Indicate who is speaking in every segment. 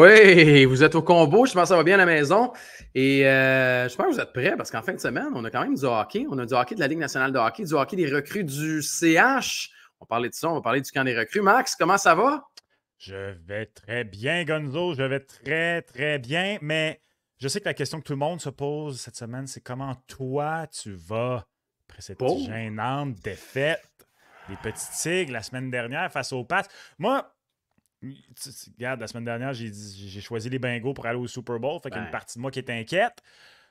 Speaker 1: Oui, vous êtes au combo, je pense que ça va bien à la maison. Et je pense que vous êtes prêts parce qu'en fin de semaine, on a quand même du hockey. On a du hockey de la Ligue nationale de hockey, du hockey des recrues du CH. On va parler de ça, on va parler du camp des recrues. Max, comment ça va?
Speaker 2: Je vais très bien, Gonzo. Je vais très, très bien. Mais je sais que la question que tout le monde se pose cette semaine, c'est comment toi tu vas après cette
Speaker 1: Pauvre.
Speaker 2: gênante défaite des petits Tigres la semaine dernière face aux Pats. Moi, regarde, la semaine dernière, j'ai choisi les Bengals pour aller au Super Bowl. Fait qu'il y a une
Speaker 1: Ben,
Speaker 2: partie de moi qui est inquiète.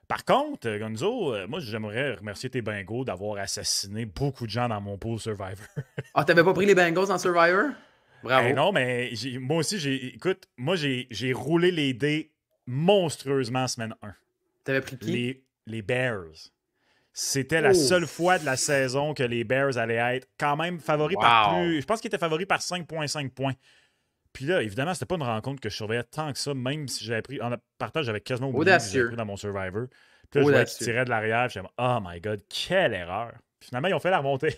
Speaker 2: Par contre, Gonzo, moi, j'aimerais remercier tes Bengals d'avoir assassiné beaucoup de gens dans mon pool Survivor.
Speaker 1: ah, t'avais pas pris les Bengals en Survivor? Bravo.
Speaker 2: Non, mais moi aussi, écoute, moi, j'ai roulé les dés monstrueusement semaine 1.
Speaker 1: T'avais pris qui?
Speaker 2: Les Bears. C'était la
Speaker 1: Oh,
Speaker 2: seule fois de la saison que les Bears allaient être quand même favoris par
Speaker 1: wow.
Speaker 2: plus. Je pense qu'ils étaient favoris par 5,5 points. Puis là, évidemment, c'était pas une rencontre que je surveillais tant que ça, même si j'avais pris. En partage, j'avais quasiment oublié que j'avais pris
Speaker 1: Audacieux.
Speaker 2: dans mon Survivor. Puis là, je voyais qu'ils
Speaker 1: Audacieux.
Speaker 2: tiraient de l'arrière. Puis j'étais oh my god, quelle erreur. Puis finalement, ils ont fait la remontée.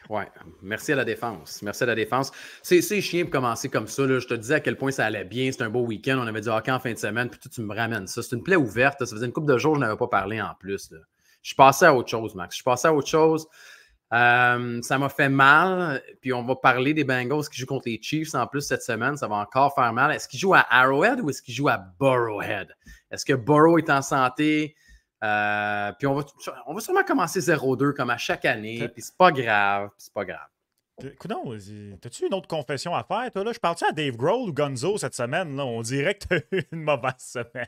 Speaker 1: Ouais, merci à la défense. Merci à la défense. C'est chiant de commencer comme ça. Là. Je te disais à quel point ça allait bien. C'était un beau week-end. On avait du hockey en fin de semaine. Puis tu me ramènes ça. C'est une plaie ouverte. Là. Ça faisait une couple de jours que je n'avais pas parlé en plus. Là. Je suis passé à autre chose, Max. Je suis passé à autre chose. Ça m'a fait mal. Puis on va parler des Bengals qui jouent contre les Chiefs en plus cette semaine. Ça va encore faire mal. Est-ce qu'ils jouent à Arrowhead ou est-ce qu'ils jouent à Burrowhead? Est-ce que Burrow est en santé? Puis on va sûrement commencer 0-2 comme à chaque année. Puis c'est pas grave. C'est pas grave.
Speaker 2: Coudon, t'as-tu une autre confession à faire, toi, là? Je parle-tu à Dave Grohl ou Gonzo cette semaine, là? On dirait que t'as eu une mauvaise semaine.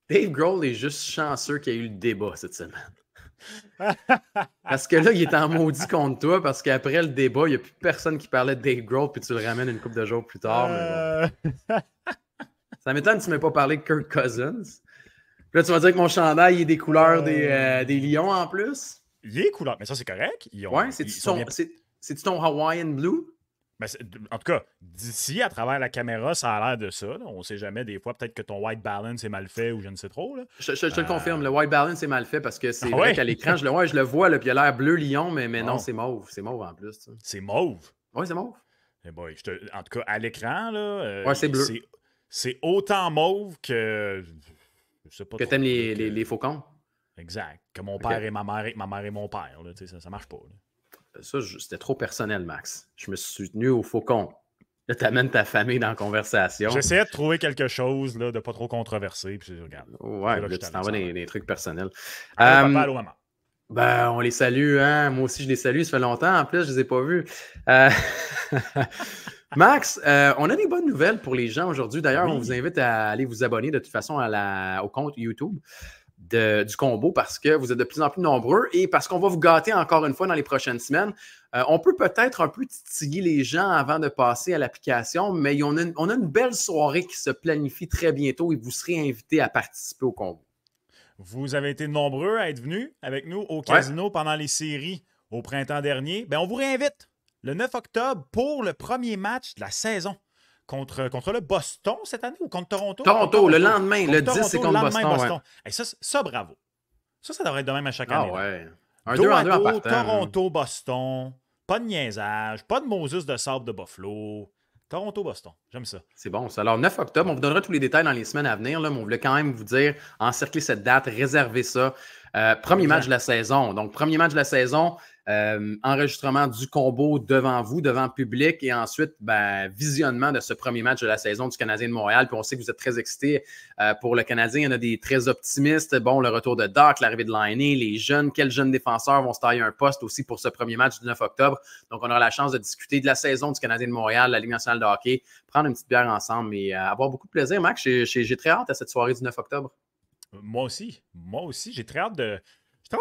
Speaker 1: Dave Grohl est juste chanceux qu'il y ait eu le débat cette semaine. Parce que là, il est en maudit contre toi parce qu'après le débat, il n'y a plus personne qui parlait de Dave Grohl puis tu le ramènes une couple de jours plus tard. Mais bon. Ça m'étonne que tu ne m'aies pas parlé de Kirk Cousins. Puis là, tu vas dire que mon chandail est des couleurs des Lions en plus.
Speaker 2: Il est couleur, mais ça, c'est correct.
Speaker 1: Ouais,
Speaker 2: Ils sont bien.
Speaker 1: c'est-tu ton Hawaiian Blue?
Speaker 2: Ben, en tout cas, d'ici, à travers la caméra, ça a l'air de ça. Là. On ne sait jamais, des fois, peut-être que ton white balance est mal fait ou je ne sais trop. Là.
Speaker 1: Je te le confirme, le white balance est mal fait parce que c'est
Speaker 2: Ah
Speaker 1: vrai
Speaker 2: ouais?
Speaker 1: qu'à l'écran, je le vois, là, puis il a l'air bleu lion, mais non,
Speaker 2: Bon,
Speaker 1: c'est mauve. C'est mauve en plus.
Speaker 2: c'est mauve.
Speaker 1: Oui, c'est mauve.
Speaker 2: Eh boy, en tout cas, à l'écran, là,
Speaker 1: Ouais, c'est bleu.
Speaker 2: c'est autant mauve que. Je sais pas
Speaker 1: Que
Speaker 2: trop.
Speaker 1: t'aimes
Speaker 2: Là,
Speaker 1: les faucons?
Speaker 2: exact. Que mon
Speaker 1: Ok.
Speaker 2: père et ma mère et ma mère et mon père. Là, ça marche pas. Là.
Speaker 1: Ça, c'était trop personnel, Max. Je me suis tenu au faucon. Là, t'amènes ta famille dans la conversation.
Speaker 2: J'essayais de trouver quelque chose là, de pas trop controversé. Puis regarde.
Speaker 1: Ouais,
Speaker 2: Là
Speaker 1: là, tu t'en vas dans des trucs personnels.
Speaker 2: Allô, papa, allô, maman.
Speaker 1: Ben, on les salue, hein? Moi aussi, je les salue. Ça fait longtemps. En plus, je ne les ai pas vus. Euh, Max, on a des bonnes nouvelles pour les gens aujourd'hui. D'ailleurs,
Speaker 2: Oui.
Speaker 1: on vous invite à aller vous abonner de toute façon au compte YouTube du combo parce que vous êtes de plus en plus nombreux et parce qu'on va vous gâter encore une fois dans les prochaines semaines. On peut peut-être un peu titiller les gens avant de passer à l'application, mais on a une belle soirée qui se planifie très bientôt et vous serez invités à participer au combo.
Speaker 2: Vous avez été nombreux à être venus avec nous au
Speaker 1: Ouais.
Speaker 2: casino pendant les séries au printemps dernier. Ben, on vous réinvite le 9 octobre pour le premier match de la saison contre le Boston cette année ou contre Toronto?
Speaker 1: Toronto, le lendemain,
Speaker 2: Contre
Speaker 1: le 10,
Speaker 2: Toronto,
Speaker 1: c'est
Speaker 2: le
Speaker 1: contre
Speaker 2: lendemain,
Speaker 1: Boston.
Speaker 2: Boston.
Speaker 1: Ouais.
Speaker 2: Et ça, bravo. Ça devrait être de même à chaque
Speaker 1: Ah
Speaker 2: année.
Speaker 1: ouais. Un
Speaker 2: Dos
Speaker 1: 2 en
Speaker 2: à
Speaker 1: 2 en
Speaker 2: dos,
Speaker 1: partant.
Speaker 2: Toronto, Boston. Pas de niaisage, pas de Moses de sable de Buffalo. Toronto-Boston, j'aime ça.
Speaker 1: C'est bon. Ça. Alors, 9 octobre, on vous donnera tous les détails dans les semaines à venir, là, mais on voulait quand même vous dire, encercler cette date, réserver ça. Premier match de la saison. Donc, premier match de la saison, enregistrement du combo devant vous, devant le public, et ensuite, visionnement de ce premier match de la saison du Canadien de Montréal. Puis on sait que vous êtes très excités pour le Canadien. Il y en a des très optimistes. Bon, le retour de Doc, l'arrivée de Laine, les jeunes, quels jeunes défenseurs vont se tailler un poste aussi pour ce premier match du 9 octobre. Donc, on aura la chance de discuter de la saison du Canadien de Montréal, la Ligue nationale de hockey, prendre une petite bière ensemble et avoir beaucoup de plaisir. Max, j'ai très hâte à cette soirée du 9 octobre.
Speaker 2: Moi aussi, j'ai très hâte de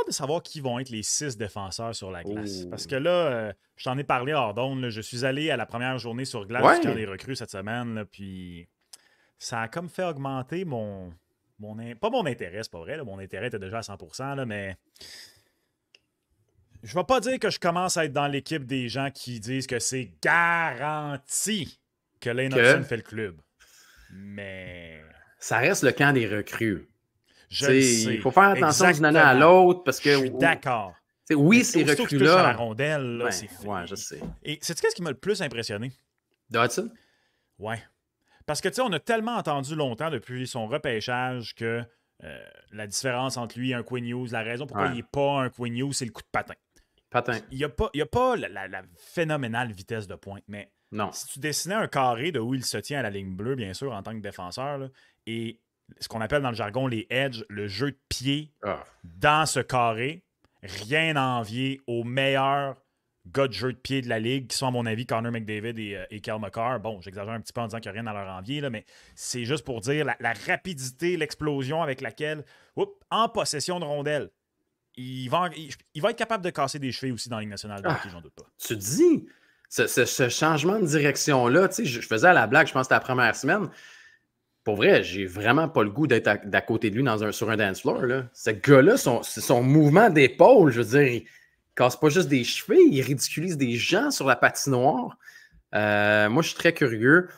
Speaker 2: savoir qui vont être les 6 défenseurs sur la glace.
Speaker 1: Oh.
Speaker 2: Parce que là, je t'en ai parlé hors d'onde. Je suis allé à la première journée sur glace du camp des recrues cette semaine. Là, puis ça a comme fait augmenter pas mon intérêt, c'est pas vrai. Là, mon intérêt était déjà à 100%, là, mais je vais pas dire que je commence à être dans l'équipe des gens qui disent que c'est garanti que Lane Hudson fait le club. Mais
Speaker 1: ça reste le camp des recrues.
Speaker 2: Je le sais.
Speaker 1: Il faut faire attention d'une année à l'autre parce que.
Speaker 2: Je suis d'accord.
Speaker 1: Oui, ces recrues-là.
Speaker 2: À la rondelle, là, c'est
Speaker 1: ouais, je sais.
Speaker 2: Et sais-tu qu'est-ce qui m'a le plus impressionné?
Speaker 1: De Hudson?
Speaker 2: Ouais. Parce que, tu sais, on a tellement entendu longtemps depuis son repêchage que la différence entre lui et un Quinn Hughes, la raison pourquoi il n'est pas un Quinn Hughes, c'est le coup de patin. Il n'y a pas la phénoménale vitesse de pointe, mais si tu dessinais un carré de où il se tient à la ligne bleue, bien sûr, en tant que défenseur, là, et ce qu'on appelle dans le jargon les edges, le jeu de pied dans ce carré, rien à envier aux meilleurs gars de jeu de pied de la ligue, qui sont, à mon avis, Connor McDavid et Kyle McCarr. Bon, j'exagère un petit peu en disant qu'il n'y a rien à leur envier, là, mais c'est juste pour dire la rapidité, l'explosion avec laquelle, en possession de rondelle, il va être capable de casser des chevilles aussi dans la Ligue nationale de hockey, j'en doute pas.
Speaker 1: Tu dis, ce changement de direction-là, tu sais, je faisais à la blague, je pense que c'était la première semaine. Pour vrai, j'ai vraiment pas le goût d'être d'à côté de lui sur un dance floor. Là. Ce gars-là, son mouvement d'épaule, je veux dire, il casse pas juste des chevilles, il ridiculise des gens sur la patinoire. Moi, je suis très curieux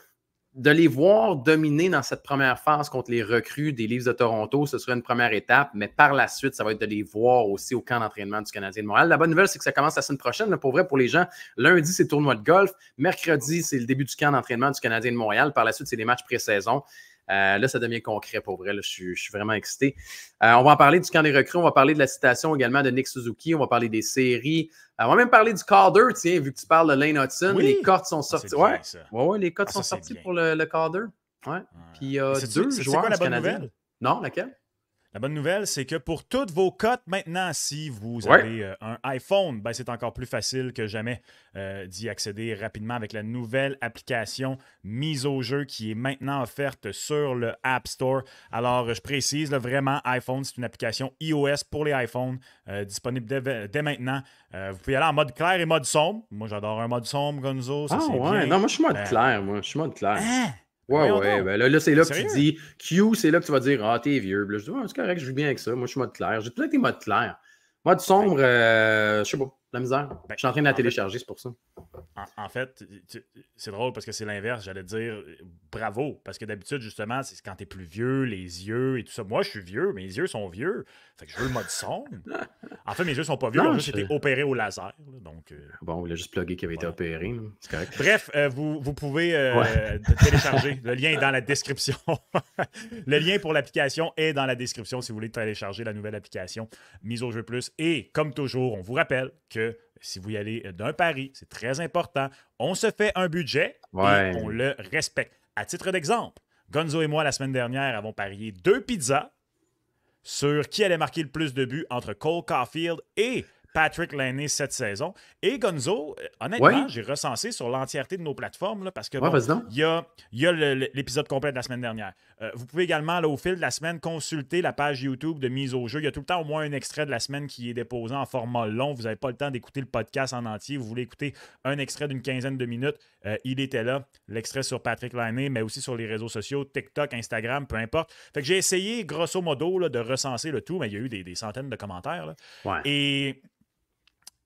Speaker 1: de les voir dominer dans cette première phase contre les recrues des Leafs de Toronto. Ce serait une première étape, mais par la suite, ça va être de les voir aussi au camp d'entraînement du Canadien de Montréal. La bonne nouvelle, c'est que ça commence la semaine prochaine. Là, pour vrai, pour les gens, lundi, c'est le tournoi de golf. Mercredi, c'est le début du camp d'entraînement du Canadien de Montréal. Par la suite, c'est des matchs pré-saison. Là, ça devient concret pour vrai. Là, je suis vraiment excité. On va en parler du camp des recrues. On va parler de la citation également de Nick Suzuki. On va parler des séries. On va même parler du Calder, tiens, vu que tu parles de Lane Hudson. Oui. Les cotes sont sorties. Ouais, les cotes sont sorties pour le Calder. Ouais. Puis il y a deux joueurs du Canadien. Non, laquelle?
Speaker 2: La bonne nouvelle, c'est que pour toutes vos cotes, maintenant, si vous avez un iPhone, ben, c'est encore plus facile que jamais d'y accéder rapidement avec la nouvelle application mise au jeu qui est maintenant offerte sur le App Store. Alors, je précise, là, vraiment, iPhone, c'est une application iOS pour les iPhones, disponible dès maintenant. Vous pouvez aller en mode clair et mode sombre. Moi, j'adore un mode sombre, Gonzo. Ça, c'est bien.
Speaker 1: Non, moi, je suis mode clair. Je suis mode clair. Ouais. Ben là c'est là que tu dis Q, c'est là que tu vas dire ah, t'es vieux. Là, je dis c'est correct, je vis bien avec ça. Moi, je suis mode clair. J'ai tout été mode clair. Mode sombre, je sais pas, la misère. Je suis en train de la télécharger, c'est pour ça.
Speaker 2: En fait, c'est drôle parce que c'est l'inverse. J'allais dire bravo. Parce que d'habitude, justement, c'est quand t'es plus vieux, les yeux et tout ça. Moi, je suis vieux, mes yeux sont vieux. Fait que je veux le mode sombre. En fait, mes yeux sont pas vieux, ils ont juste été opérés au laser. Là, donc,
Speaker 1: Bon, on voulait juste plugger qui avait été opéré. C'est correct.
Speaker 2: Bref, vous pouvez télécharger. Le lien est dans la description. Le lien pour l'application est dans la description si vous voulez télécharger la nouvelle application Mise au jeu plus. Et comme toujours, on vous rappelle que si vous y allez d'un pari, c'est très important. On se fait un budget et on le respecte. À titre d'exemple, Gonzo et moi, la semaine dernière, avons parié 2 pizzas sur qui allait marquer le plus de buts entre Cole Caulfield et Patrick Laine cette saison. Et Gonzo, honnêtement, j'ai recensé sur l'entièreté de nos plateformes là, parce que il y a l'épisode complet de la semaine dernière. Vous pouvez également, là, au fil de la semaine, consulter la page YouTube de Mise au jeu. Il y a tout le temps au moins un extrait de la semaine qui est déposé en format long. Vous n'avez pas le temps d'écouter le podcast en entier. Vous voulez écouter un extrait d'une quinzaine de minutes. Il était là, l'extrait sur Patrick Laine, mais aussi sur les réseaux sociaux, TikTok, Instagram, peu importe. Fait que j'ai essayé, grosso modo, là, de recenser le tout, mais il y a eu des centaines de commentaires. Là. Et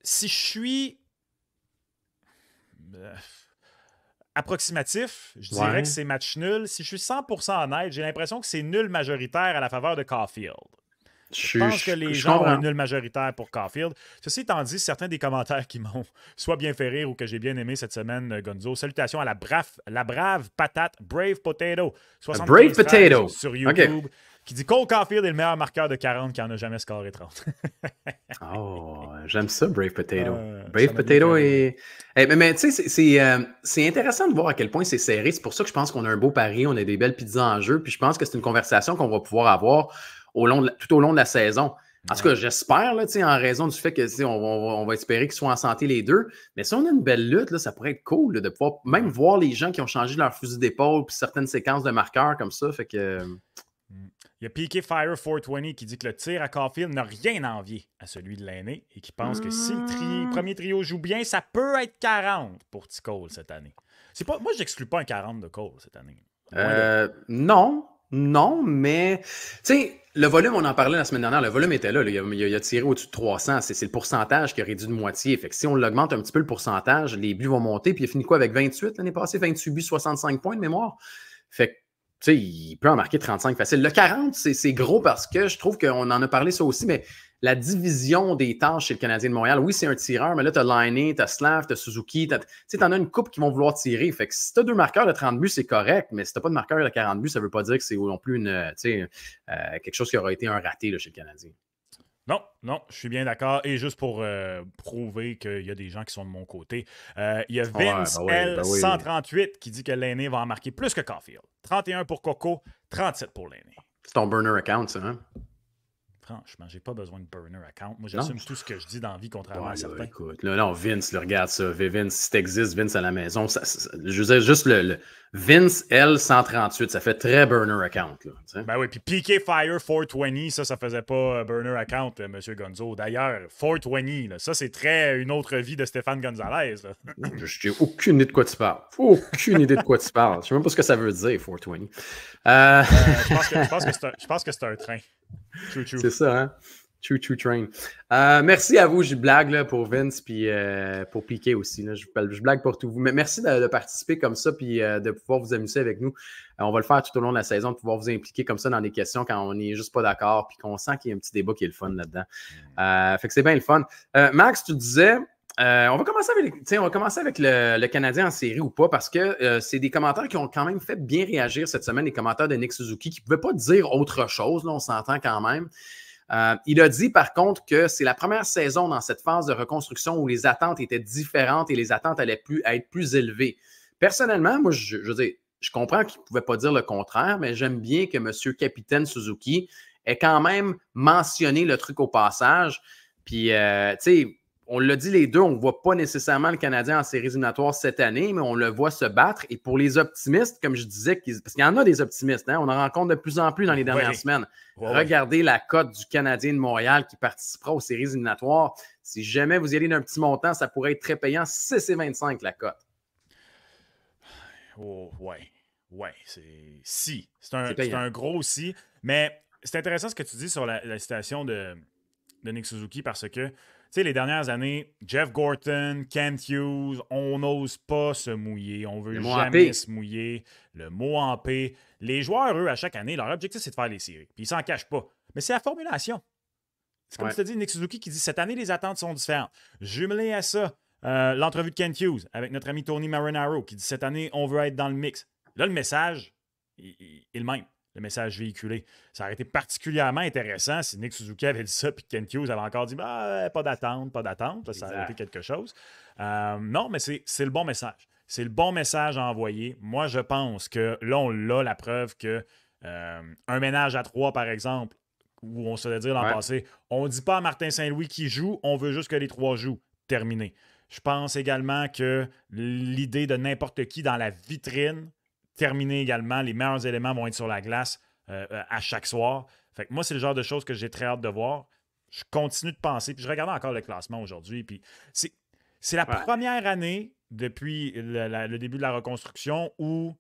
Speaker 2: si je suis approximatif, je dirais que c'est match nul. Si je suis 100% honnête, j'ai l'impression que c'est nul majoritaire à la faveur de Caulfield. Je pense que les gens ont un nul majoritaire pour Caulfield. Ceci étant dit, certains des commentaires qui m'ont soit bien fait rire ou que j'ai bien aimé cette semaine, Gonzo. Salutations à la brave patate, Brave Potato. 75 sur YouTube. Qui dit Cole Caulfield est le meilleur marqueur de 40 qui en a jamais scoré 30.
Speaker 1: J'aime ça, Brave Potato. Brave Potato est... Mais tu sais, c'est intéressant de voir à quel point c'est serré. C'est pour ça que je pense qu'on a un beau pari, on a des belles pizzas en jeu, puis je pense que c'est une conversation qu'on va pouvoir avoir tout au long de la saison. En tout cas, j'espère, là, en raison du fait que on va espérer qu'ils soient en santé les deux. Mais si on a une belle lutte, là, ça pourrait être cool là, de pouvoir même voir les gens qui ont changé leur fusil d'épaule puis certaines séquences de marqueurs comme ça. Fait que...
Speaker 2: Il y a PK Fire 420 qui dit que le tir à Caulfield n'a rien à envier à celui de l'aîné et qui pense que si le premier trio joue bien, ça peut être 40 pour T. Cole cette année. Moi, je n'exclus pas un 40 de Cole cette année.
Speaker 1: Non, mais tu sais, le volume, on en parlait la semaine dernière, le volume était là. Il a tiré au-dessus de 300. C'est le pourcentage qui a réduit de moitié. Fait que si on l'augmente un petit peu le pourcentage, les buts vont monter. Puis il a fini quoi avec 28 l'année passée? 28 buts, 65 points de mémoire. Fait que sais, il peut en marquer 35 facile. Le 40, c'est gros parce que je trouve qu'on en a parlé ça aussi, mais la division des tâches chez le Canadien de Montréal, oui, c'est un tireur, mais là, tu as Laine, tu as Slav, tu as Suzuki, tu en as une couple qui vont vouloir tirer. Fait que si tu as 2 marqueurs de 30 buts, c'est correct, mais si tu n'as pas de marqueur de 40 buts, ça ne veut pas dire que c'est non plus quelque chose qui aura été un raté là, chez le Canadien.
Speaker 2: Non, non, je suis bien d'accord. Et juste pour prouver qu'il y a des gens qui sont de mon côté, il y a Vince L138 qui dit que Laine va en marquer plus que Caulfield. 31 pour Coco, 37 pour Laine.
Speaker 1: C'est ton burner account, ça, hein?
Speaker 2: Franchement, j'ai pas besoin de burner account. Moi, j'assume tout ce que je dis dans la vie, contrairement à certains.
Speaker 1: Écoute, non, Vince, regarde ça. Vince, si t'existes, Vince à la maison, je veux dire, juste le Vince L138, ça fait très burner account. Là,
Speaker 2: ben oui, puis PK Fire 420, ça faisait pas burner account, M. Gonzo. D'ailleurs, 420, là, ça, c'est très une autre vie de Stéphane Gonzalez.
Speaker 1: Je n'ai aucune idée de quoi tu parles. Aucune idée de quoi tu parles. Je sais même pas ce que ça veut dire, 420.
Speaker 2: Je pense que c'est un train. True.
Speaker 1: C'est ça, hein? True train. Merci à vous, je blague là, pour Vince puis pour Piqué aussi. Là. Je blague pour tout vous. Mais merci de participer comme ça puis de pouvoir vous amuser avec nous. On va le faire tout au long de la saison, de pouvoir vous impliquer comme ça dans des questions quand on n'est juste pas d'accord puis qu'on sent qu'il y a un petit débat qui est le fun là-dedans. Fait que c'est bien le fun. Max, tu disais, on va commencer avec le Canadien en série ou pas parce que c'est des commentaires qui ont quand même fait bien réagir cette semaine, les commentaires de Nick Suzuki qui ne pouvaient pas dire autre chose, là, on s'entend quand même. Il a dit par contre que c'est la première saison dans cette phase de reconstruction où les attentes étaient différentes et les attentes allaient être plus élevées. Personnellement, moi, je veux dire, je comprends qu'il ne pouvait pas dire le contraire, mais j'aime bien que M. Capitaine Suzuki ait quand même mentionné le truc au passage. Puis, tu sais, on l'a dit les deux, on ne voit pas nécessairement le Canadien en séries éliminatoires cette année, mais on le voit se battre. Et pour les optimistes, comme je disais, parce qu'il y en a des optimistes, hein, on en rencontre de plus en plus dans les dernières semaines. Regardez la cote du Canadien de Montréal qui participera aux séries éliminatoires. Si jamais vous y allez d'un petit montant, ça pourrait être très payant. 6,25 la cote.
Speaker 2: Oh, ouais. C'est un gros si. Mais c'est intéressant ce que tu dis sur la citation de Nick Suzuki parce que tu sais, les dernières années, Jeff Gorton, Kent Hughes, on n'ose pas se mouiller. On veut jamais se mouiller. Le mot en P. Les joueurs, eux, à chaque année, leur objectif, c'est de faire les séries. Puis ils s'en cachent pas. Mais c'est la formulation. C'est comme tu te dis, Nick Suzuki qui dit cette année, les attentes sont différentes. Jumelé à ça, l'entrevue de Kent Hughes avec notre ami Tony Marinaro qui dit cette année, on veut être dans le mix. Là, le message est le même. Le message véhiculé. Ça aurait été particulièrement intéressant si Nick Suzuki avait dit ça puis Kent Hughes avait encore dit pas d'attente. Ça aurait été quelque chose. Non, mais c'est le bon message. C'est le bon message à envoyer. Moi, je pense que là, on a la preuve que un ménage à 3, par exemple, où on se l'a dit l'an passé, on ne dit pas à Martin Saint-Louis qui joue, on veut juste que les 3 jouent. Terminé. Je pense également que l'idée de n'importe qui dans la vitrine, terminé également. Les meilleurs éléments vont être sur la glace à chaque soir. Fait que moi, c'est le genre de choses que j'ai très hâte de voir. Je continue de penser. Puis je regardais encore le classement aujourd'hui. Puis c'est la première année depuis le début de la reconstruction où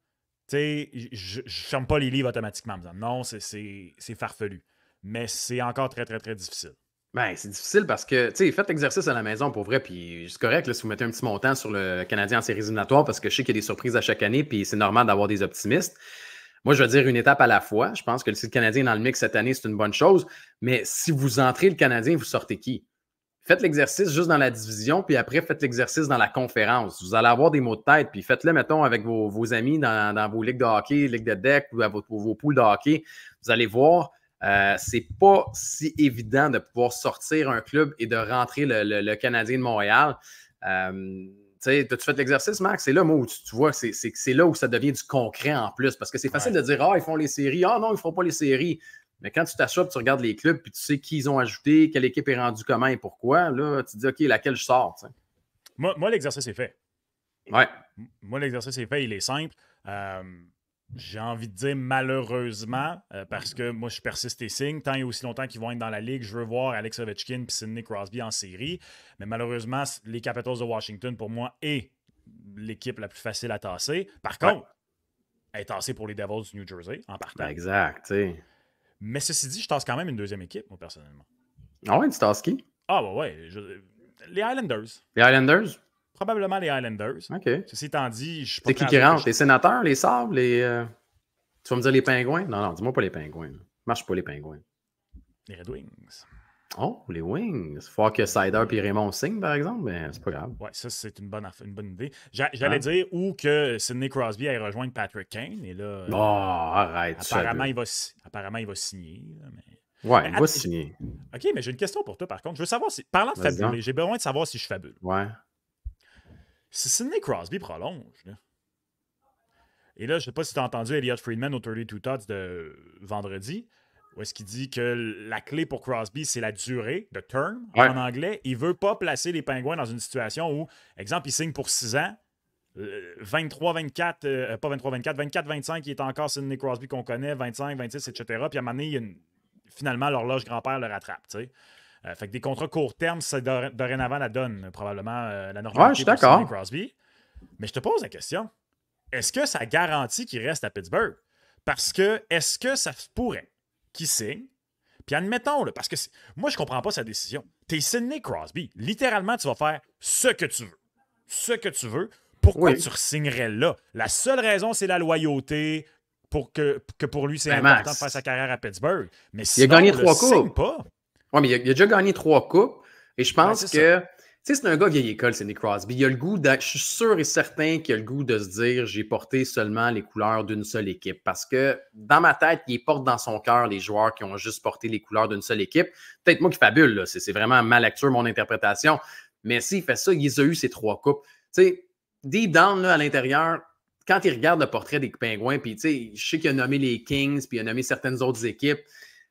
Speaker 2: je ne ferme pas les livres automatiquement en me disant non, c'est farfelu. Mais c'est encore très, très, très difficile.
Speaker 1: Ben, c'est difficile parce que, tu sais, faites l'exercice à la maison pour vrai, puis c'est correct là, si vous mettez un petit montant sur le Canadien en séries éliminatoires parce que je sais qu'il y a des surprises à chaque année, puis c'est normal d'avoir des optimistes. Moi, je veux dire une étape à la fois. Je pense que si le Canadien est dans le mix cette année, c'est une bonne chose, mais si vous entrez le Canadien, vous sortez qui? Faites l'exercice juste dans la division, puis après, faites l'exercice dans la conférence. Vous allez avoir des mots de tête, puis faites-le, mettons, avec vos amis dans vos ligues de hockey, ligues de deck ou à vos poules de hockey. Vous allez voir. C'est pas si évident de pouvoir sortir un club et de rentrer le Canadien de Montréal. Tu sais, as-tu fait l'exercice, Max? C'est là, moi, où tu vois, c'est là où ça devient du concret en plus. Parce que c'est facile de dire, ils font les séries. Ah non, ils ne font pas les séries. Mais quand tu t'assois, tu regardes les clubs, puis tu sais qui ils ont ajouté, quelle équipe est rendue comment et pourquoi, là, tu te dis, OK, laquelle je sors? T'sais.
Speaker 2: Moi, l'exercice est fait.
Speaker 1: Ouais.
Speaker 2: Moi, l'exercice est fait, il est simple. J'ai envie de dire malheureusement, parce que moi, je persiste et signe. Tant et aussi longtemps qu'ils vont être dans la Ligue, je veux voir Alex Ovechkin et Sidney Crosby en série. Mais malheureusement, les Capitals de Washington, pour moi, est l'équipe la plus facile à tasser. Par contre, elle est tassée pour les Devils du New Jersey, en partant.
Speaker 1: Exact, t'sais.
Speaker 2: Mais ceci dit, je tasse quand même une deuxième équipe, moi, personnellement.
Speaker 1: Ah ouais, tu tasses qui?
Speaker 2: Ah ouais. Les Islanders.
Speaker 1: Les Islanders?
Speaker 2: Probablement les Islanders.
Speaker 1: OK.
Speaker 2: Ceci étant dit, je suis pas
Speaker 1: c'est qui rentre? Les Sénateurs, les Sabres, les... Tu vas me dire les Pingouins? Non, dis-moi pas les Pingouins. Marche pas les Pingouins.
Speaker 2: Les Red Wings.
Speaker 1: Oh, les Wings. Il faut que Sider et Raymond signent, par exemple, mais c'est pas grave.
Speaker 2: Ouais, ça, c'est une bonne idée. J'allais dire ou que Sidney Crosby aille rejoindre Patrick Kane, et là...
Speaker 1: arrête.
Speaker 2: Apparemment, il va signer.
Speaker 1: Ouais, il va signer.
Speaker 2: OK, mais j'ai une question pour toi, par contre. Je veux savoir si... Parlant de fabuler, j'ai besoin de savoir si je fabule.
Speaker 1: Ouais.
Speaker 2: Si Sidney Crosby prolonge, là, et là, je sais pas si tu as entendu Elliot Friedman au 32 Thoughts de vendredi, où est-ce qu'il dit que la clé pour Crosby, c'est la durée, de term, en anglais. Il veut pas placer les Pingouins dans une situation où, exemple, il signe pour 6 ans, 24, 25, il est encore Sidney Crosby qu'on connaît, 25, 26, etc. Puis à un moment donné, finalement, l'horloge grand-père le rattrape, tu sais. Fait que des contrats court terme, c'est dorénavant la donne, probablement la normalité pour Sidney Crosby. Mais je te pose la question. Est-ce que ça garantit qu'il reste à Pittsburgh? Parce que, est-ce que ça pourrait qu'il signe? Puis admettons, là, parce que moi, je comprends pas sa décision. T'es Sidney Crosby. Littéralement, tu vas faire ce que tu veux. Ce que tu veux. Pourquoi tu re-signerais là? La seule raison, c'est la loyauté, que pour lui, c'est important de faire sa carrière à Pittsburgh. Mais sinon,
Speaker 1: il a gagné 3 coupes.
Speaker 2: Pas.
Speaker 1: Oui, mais il a déjà gagné 3 coupes. Et je pense que... Tu sais, c'est un gars vieille école, Sidney Crosby. Il a le goût je suis sûr et certain qu'il a le goût de se dire j'ai porté seulement les couleurs d'une seule équipe. Parce que dans ma tête, il porte dans son cœur les joueurs qui ont juste porté les couleurs d'une seule équipe. Peut-être moi qui fabule, là. C'est vraiment ma lecture, mon interprétation. Mais s'il fait ça, il a eu ses 3 coupes. Tu sais, deep down, là, à l'intérieur, quand il regarde le portrait des Pingouins, puis tu sais, je sais qu'il a nommé les Kings, puis il a nommé certaines autres équipes.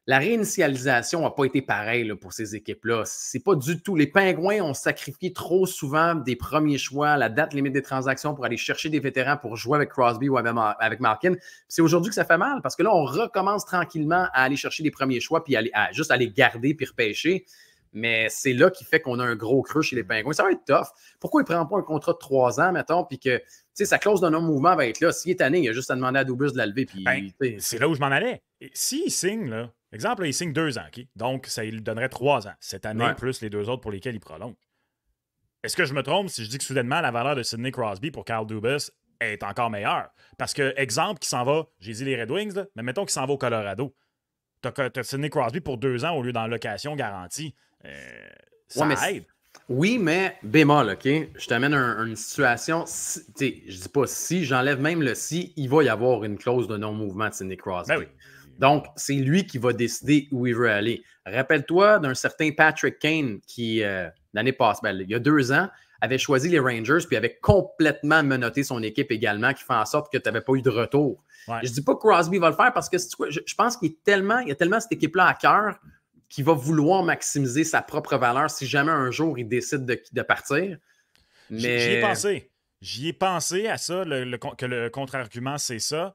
Speaker 1: La réinitialisation n'a pas été pareille là, pour ces équipes-là. C'est pas du tout. Les Pingouins ont sacrifié trop souvent des premiers choix, la date limite des transactions pour aller chercher des vétérans pour jouer avec Crosby ou avec Malkin. C'est aujourd'hui que ça fait mal parce que là, on recommence tranquillement à aller chercher les premiers choix puis juste à les garder puis repêcher. Mais c'est là qui fait qu'on a un gros creux chez les Pingouins. Ça va être tough. Pourquoi il ne prend pas un contrat de 3 ans, mettons, puis que sa clause de non-mouvement va être là? S'il est tanné, il a juste à demander à Dubus de la lever. Puis,
Speaker 2: c'est là où je m'en allais. S'il signe, là, exemple, là, il signe 2 ans, OK? Donc, ça lui donnerait 3 ans. Cette année, plus les 2 autres pour lesquels il prolonge. Est-ce que je me trompe si je dis que soudainement, la valeur de Sidney Crosby pour Kyle Dubas est encore meilleure? Parce que, exemple, qui s'en va, j'ai dit les Red Wings, là, mais mettons qu'il s'en va au Colorado. T'as Sidney Crosby pour 2 ans au lieu d'en location garantie. Ça aide.
Speaker 1: Oui, mais bémol, OK? Je t'amène une situation. Je dis pas si, j'enlève même le si, il va y avoir une clause de non-mouvement de Sidney Crosby.
Speaker 2: Ben oui.
Speaker 1: Donc, c'est lui qui va décider où il veut aller. Rappelle-toi d'un certain Patrick Kane qui, l'année passée, il y a 2 ans, avait choisi les Rangers puis avait complètement menotté son équipe également, qui fait en sorte que tu n'avais pas eu de retour. Ouais. Je ne dis pas que Crosby va le faire parce que je pense qu'il y a tellement cette équipe-là à cœur qu'il va vouloir maximiser sa propre valeur si jamais un jour il décide de partir. Mais...
Speaker 2: J'y ai pensé. J'y ai pensé à ça, que le contre-argument, c'est ça.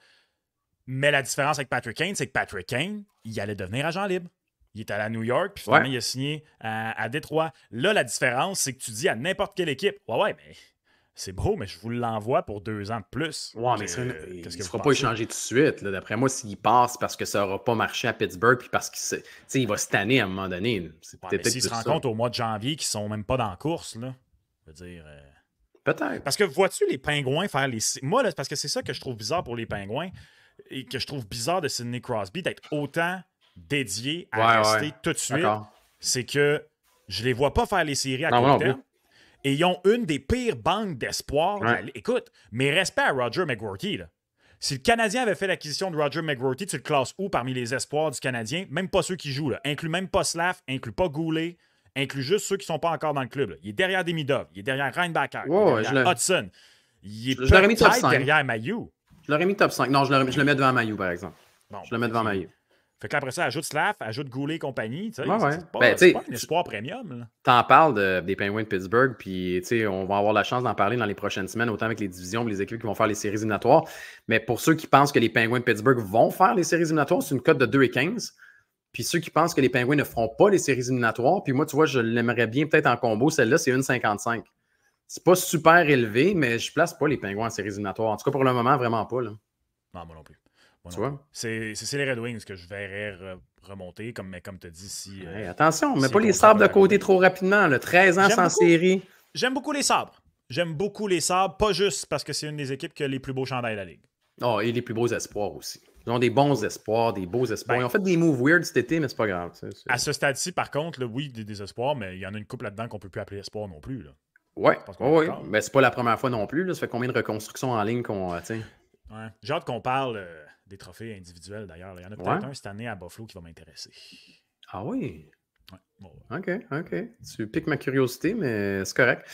Speaker 2: Mais la différence avec Patrick Kane, c'est que Patrick Kane, il allait devenir agent libre. Il est allé à New York, puis finalement, il a signé à Détroit. Là, la différence, c'est que tu dis à n'importe quelle équipe, ouais, mais c'est beau, mais je vous l'envoie pour 2 ans de plus.
Speaker 1: Ouais, mais il ne sera pas échangé tout de suite. Là. D'après moi, s'il passe parce que ça n'aura pas marché à Pittsburgh, puis parce qu'il va se tanner à un moment donné.
Speaker 2: S'il se rend compte au mois de janvier qu'ils ne sont même pas dans la course, là, je veux dire...
Speaker 1: Peut-être.
Speaker 2: Parce que vois-tu les Pingouins faire les... Moi, là, parce que c'est ça que je trouve bizarre pour les Pingouins, et que je trouve bizarre de Sidney Crosby, d'être autant dédié à rester tout de suite, c'est que je les vois pas faire les séries à court terme. Et ils ont une des pires banques d'espoir. Ouais. Écoute, mes respects à Roger McGroarty, là. Si le Canadien avait fait l'acquisition de Roger McGroarty, tu le classes où parmi les espoirs du Canadien? Même pas ceux qui jouent. Là. Inclus même pas Slav, inclus pas Goulet, inclus juste ceux qui sont pas encore dans le club. Là. Il est derrière Demidov, il est derrière Reinbacher, il est derrière Hudson. Il est peut-être derrière Mailloux.
Speaker 1: Je l'aurais mis top 5. Non, je le mets devant Mailloux, par exemple. Bon, je le mets devant Mailloux.
Speaker 2: Fait que là, après ça, ajoute Slav, ajoute Goulet et compagnie. C'est
Speaker 1: pas
Speaker 2: un espoir premium.
Speaker 1: T'en parles des Penguins de Pittsburgh, puis on va avoir la chance d'en parler dans les prochaines semaines, autant avec les divisions que les équipes qui vont faire les séries éliminatoires. Mais pour ceux qui pensent que les Penguins de Pittsburgh vont faire les séries éliminatoires, c'est une cote de 2,15. Puis ceux qui pensent que les Penguins ne feront pas les séries éliminatoires, puis moi, tu vois, je l'aimerais bien peut-être en combo. Celle-là, c'est 1,55. C'est pas super élevé, mais je place pas les Penguins en séries éliminatoires. En tout cas, pour le moment, vraiment pas. Là.
Speaker 2: Non, moi non plus.
Speaker 1: Tu vois?
Speaker 2: C'est les Red Wings que je verrais remonter, mais comme tu as dit, si...
Speaker 1: attention, mets pas les sabres de côté trop rapidement. Là. 13 ans sans série.
Speaker 2: J'aime beaucoup les sabres. J'aime beaucoup les sabres, pas juste parce que c'est une des équipes qui a les plus beaux chandails de la Ligue.
Speaker 1: Oh, et les plus beaux espoirs aussi. Ils ont des bons espoirs, des beaux espoirs. Ils ont fait des moves weird cet été, mais c'est pas grave.
Speaker 2: À ce stade-ci, par contre, là, oui, des espoirs, mais il y en a une couple là-dedans qu'on peut plus appeler espoir non plus. Là.
Speaker 1: Ouais, oui. Mais c'est pas la première fois non plus. Là. Ça fait combien de reconstructions en ligne qu'on.
Speaker 2: Ouais. J'ai hâte qu'on parle des trophées individuels d'ailleurs. Il y en a peut-être un cette année à Buffalo qui va m'intéresser.
Speaker 1: Ah oui?
Speaker 2: Ouais. Bon,
Speaker 1: ouais. OK. Tu piques ma curiosité, mais c'est correct.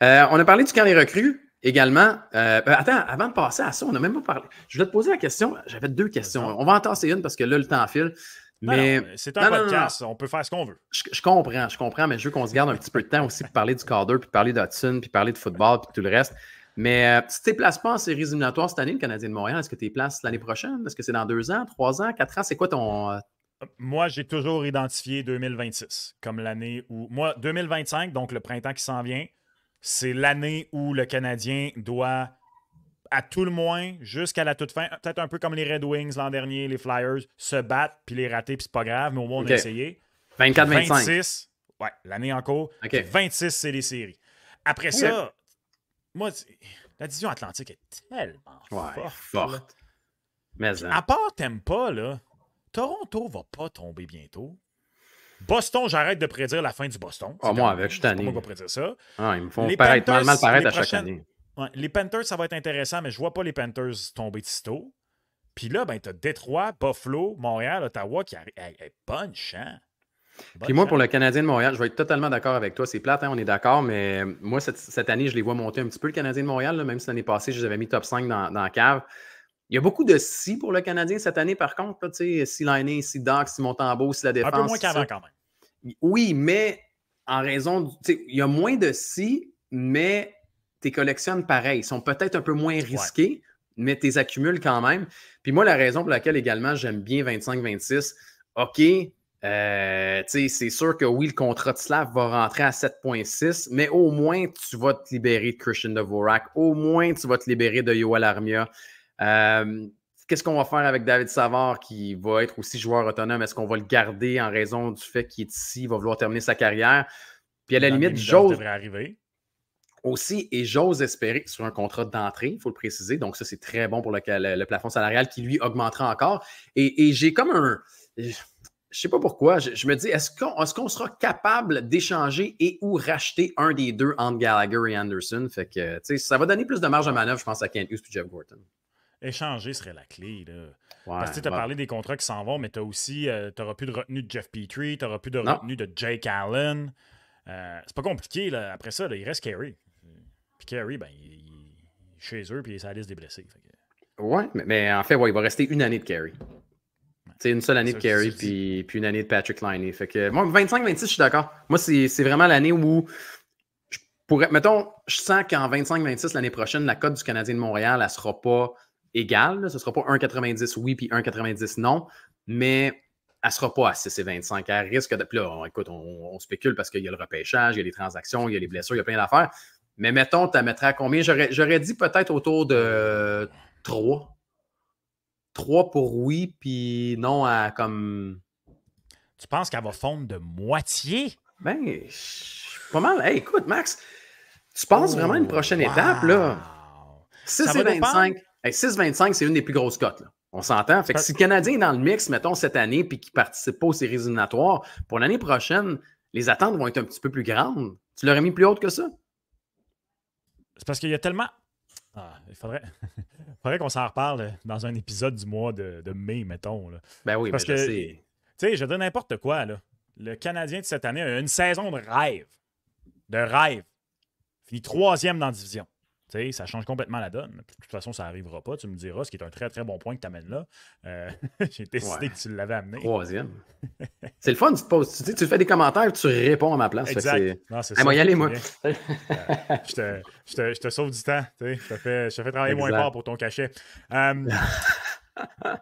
Speaker 1: On a parlé du camp des recrues également. Attends, avant de passer à ça, on n'a même pas parlé. Je voulais te poser la question. J'avais 2 questions. On va en tasser une parce que là, le temps file. Mais...
Speaker 2: Non, c'est un podcast, on peut faire ce qu'on veut.
Speaker 1: Je comprends, mais je veux qu'on se garde un petit peu de temps aussi pour parler du Calder, puis parler d'Hudson, puis parler de football, puis tout le reste. Mais si tu ne te places pas en séries éliminatoires cette année, le Canadien de Montréal, est-ce que tu es places l'année prochaine? Est-ce que c'est dans 2 ans, 3 ans, 4 ans? C'est quoi ton...
Speaker 2: Moi, j'ai toujours identifié 2026 comme l'année où... Moi, 2025, donc le printemps qui s'en vient, c'est l'année où le Canadien doit... à tout le moins, jusqu'à la toute fin, peut-être un peu comme les Red Wings l'an dernier, les Flyers, se battent puis les rater, puis c'est pas grave, mais au moins on a essayé.
Speaker 1: 24-25.
Speaker 2: 26, ouais, l'année en cours. 26, c'est les séries. Après ça, moi, la division Atlantique est tellement forte.
Speaker 1: Mais
Speaker 2: à part t'aimes pas, là, Toronto va pas tomber bientôt. Boston, j'arrête de prédire la fin du Boston.
Speaker 1: Moi, avec, je suis tanné.
Speaker 2: Moi, je vais prédire ça.
Speaker 1: Ils me font paraître, mal paraître à chaque année.
Speaker 2: Ouais, les Panthers, ça va être intéressant, mais je vois pas les Panthers tomber de sitôt. Puis là, ben, tu as Détroit, Buffalo, Montréal, Ottawa qui est bonne chance.
Speaker 1: Puis moi, pour le Canadien de Montréal, je vais être totalement d'accord avec toi. C'est plate, hein, on est d'accord, mais moi, cette année, je les vois monter un petit peu, le Canadien de Montréal, là, même si l'année passée, je les avais mis top 5 dans la cave. Il y a beaucoup de si pour le Canadien cette année, par contre. Là, si Lainé, si Doc, si Montembeault, si la défense.
Speaker 2: Un peu moins qu'avant, quand même.
Speaker 1: Oui, mais en raison il y a moins de si, mais tu les collectionnes pareil. Ils sont peut-être un peu moins risqués, mais tu les accumules quand même. Puis moi, la raison pour laquelle également j'aime bien 25-26, OK, c'est sûr que oui, le contrat de Slav va rentrer à 7,6, mais au moins, tu vas te libérer de Christian Dvorak. Au moins, tu vas te libérer de Yoel Armia. Qu'est-ce qu'on va faire avec David Savard qui va être aussi joueur autonome? Est-ce qu'on va le garder en raison du fait qu'il est ici, il va vouloir terminer sa carrière? Puis à la limite, j'ose aussi, et j'ose espérer sur un contrat d'entrée, il faut le préciser. Donc ça, c'est très bon pour le plafond salarial qui, lui, augmentera encore. Et j'ai comme un... Je sais pas pourquoi, je me dis, est-ce qu'on sera capable d'échanger et ou racheter un des deux entre Gallagher et Anderson? Fait que, ça va donner plus de marge de manœuvre, je pense, à Kent Hughes et Jeff Gorton.
Speaker 2: Échanger serait la clé. Là.
Speaker 1: Ouais,
Speaker 2: parce que tu as parlé des contrats qui s'en vont, mais tu n'auras plus de retenue de Jeff Petrie, tu n'auras plus de retenue de Jake Allen. C'est pas compliqué. Là. Après ça, là, il reste Carey. Puis Carey, ben, il est chez eux, puis il est sur la liste des blessés. Fait que...
Speaker 1: Ouais, mais en fait, il va rester une année de Carey. C'est une seule année de Carey, puis une année de Patrick Laine. Fait que moi, 25-26, je suis d'accord. Moi, c'est vraiment l'année où je pourrais. Mettons, je sens qu'en 25-26, l'année prochaine, la cote du Canadien de Montréal, elle ne sera pas égale. Là. Ce ne sera pas 1,90 oui, puis 1,90 non. Mais elle ne sera pas à 6,25. Elle risque de. Puis là, écoute, on spécule parce qu'il y a le repêchage, il y a les transactions, il y a les blessures, il y a plein d'affaires. Mais mettons, tu la mettrais à combien? J'aurais dit peut-être autour de 3. 3 pour oui, puis non à comme...
Speaker 2: Tu penses qu'elle va fondre de moitié?
Speaker 1: Ben, pas mal. Hey, écoute, Max, tu penses vraiment à une prochaine étape, là. 6,25. Hey, 6,25, c'est une des plus grosses cotes, là. On s'entend. Fait que si le Canadien est dans le mix, mettons, cette année, puis qu'il ne participe pas aux séries éliminatoires, pour l'année prochaine, les attentes vont être un petit peu plus grandes. Tu l'aurais mis plus haute que ça?
Speaker 2: C'est parce qu'il y a tellement... il faudrait qu'on s'en reparle dans un épisode du mois de mai, mettons. Là.
Speaker 1: Ben oui, parce que
Speaker 2: tu sais, je dis n'importe quoi. Là. Le Canadien de cette année a une saison de rêve. De rêve. Finit 3e dans la division. Tu sais, ça change complètement la donne. De toute façon, ça n'arrivera pas. Tu me diras, ce qui est un très, très bon point que tu amènes là. J'ai décidé que tu l'avais amené.
Speaker 1: 3e. C'est le fun, tu te poses. Tu fais des commentaires et tu réponds à ma place.
Speaker 2: Exact. Non, c'est
Speaker 1: ça. Moi, y aller, moi.
Speaker 2: Je te sauve du temps. Je te fais travailler moins fort pour ton cachet. Non,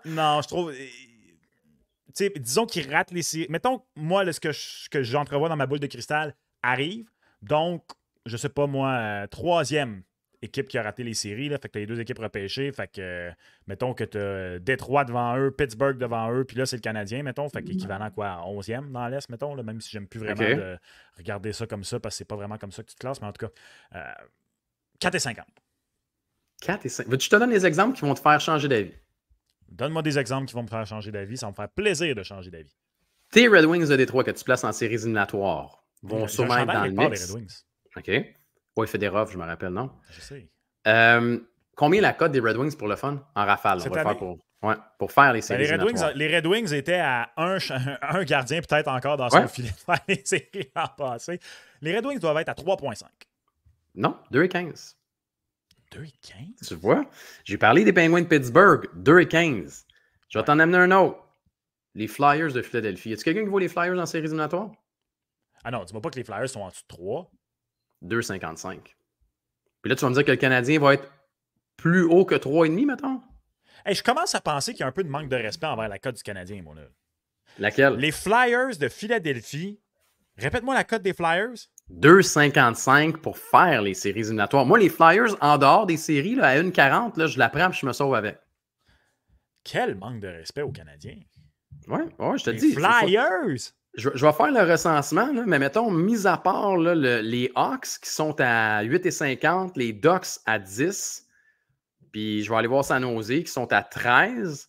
Speaker 2: je trouve... disons qu'il rate les séries. Mettons, moi, là, ce que j'entrevois dans ma boule de cristal arrive. Donc, je sais pas, moi, 3e équipe qui a raté les séries. Là, fait que tu as les 2 équipes repêchées. Fait que, mettons que tu as Détroit devant eux, Pittsburgh devant eux, puis là, c'est le Canadien, mettons. Fait qu'équivalent quoi, 11e dans l'Est, mettons, là, même si j'aime plus vraiment de regarder ça comme ça, parce que c'est pas vraiment comme ça que tu te classes, mais en tout cas, 4,50.
Speaker 1: 4,50. Veux-tu te donner des exemples qui vont te faire changer d'avis?
Speaker 2: Donne-moi des exemples qui vont me faire changer d'avis. Ça va me faire plaisir de changer d'avis.
Speaker 1: Tes Red Wings de Détroit que tu places en séries éliminatoires vont sûrement être dans le mix.
Speaker 2: Des Red Wings.
Speaker 1: OK. Oui, Fedorov, je me rappelle, non?
Speaker 2: Je sais.
Speaker 1: Combien la cote des Red Wings pour le fun? En rafale, on va le faire pour faire les séries éliminatoires.
Speaker 2: Les Red Wings étaient à un gardien peut-être encore dans son filet de faire les séries l'an passé. Les Red Wings doivent être à 3,5.
Speaker 1: Non, 2,15.
Speaker 2: 2,15?
Speaker 1: Tu vois? J'ai parlé des Penguins de Pittsburgh, 2,15. Je vais t'en amener un autre. Les Flyers de Philadelphie. Y a-t-il quelqu'un qui voit les Flyers en séries éliminatoires?
Speaker 2: Ah non, dis-moi pas que les Flyers sont en dessous de 3.
Speaker 1: 2,55. Puis là, tu vas me dire que le Canadien va être plus haut que 3,5, mettons?
Speaker 2: Hey, je commence à penser qu'il y a un peu de manque de respect envers la cote du Canadien, moi. Là.
Speaker 1: Laquelle?
Speaker 2: Les Flyers de Philadelphie. Répète-moi la cote des Flyers.
Speaker 1: 2,55 pour faire les séries éliminatoires. Moi, les Flyers, en dehors des séries, là, à 1,40, là, je la prends et je me sauve avec.
Speaker 2: Quel manque de respect aux Canadiens.
Speaker 1: Ouais, je te dis.
Speaker 2: Flyers!
Speaker 1: Je vais faire le recensement, là, mais mettons, mis à part là, les Hawks qui sont à 8,50, les Ducks à 10, puis je vais aller voir San Jose qui sont à 13.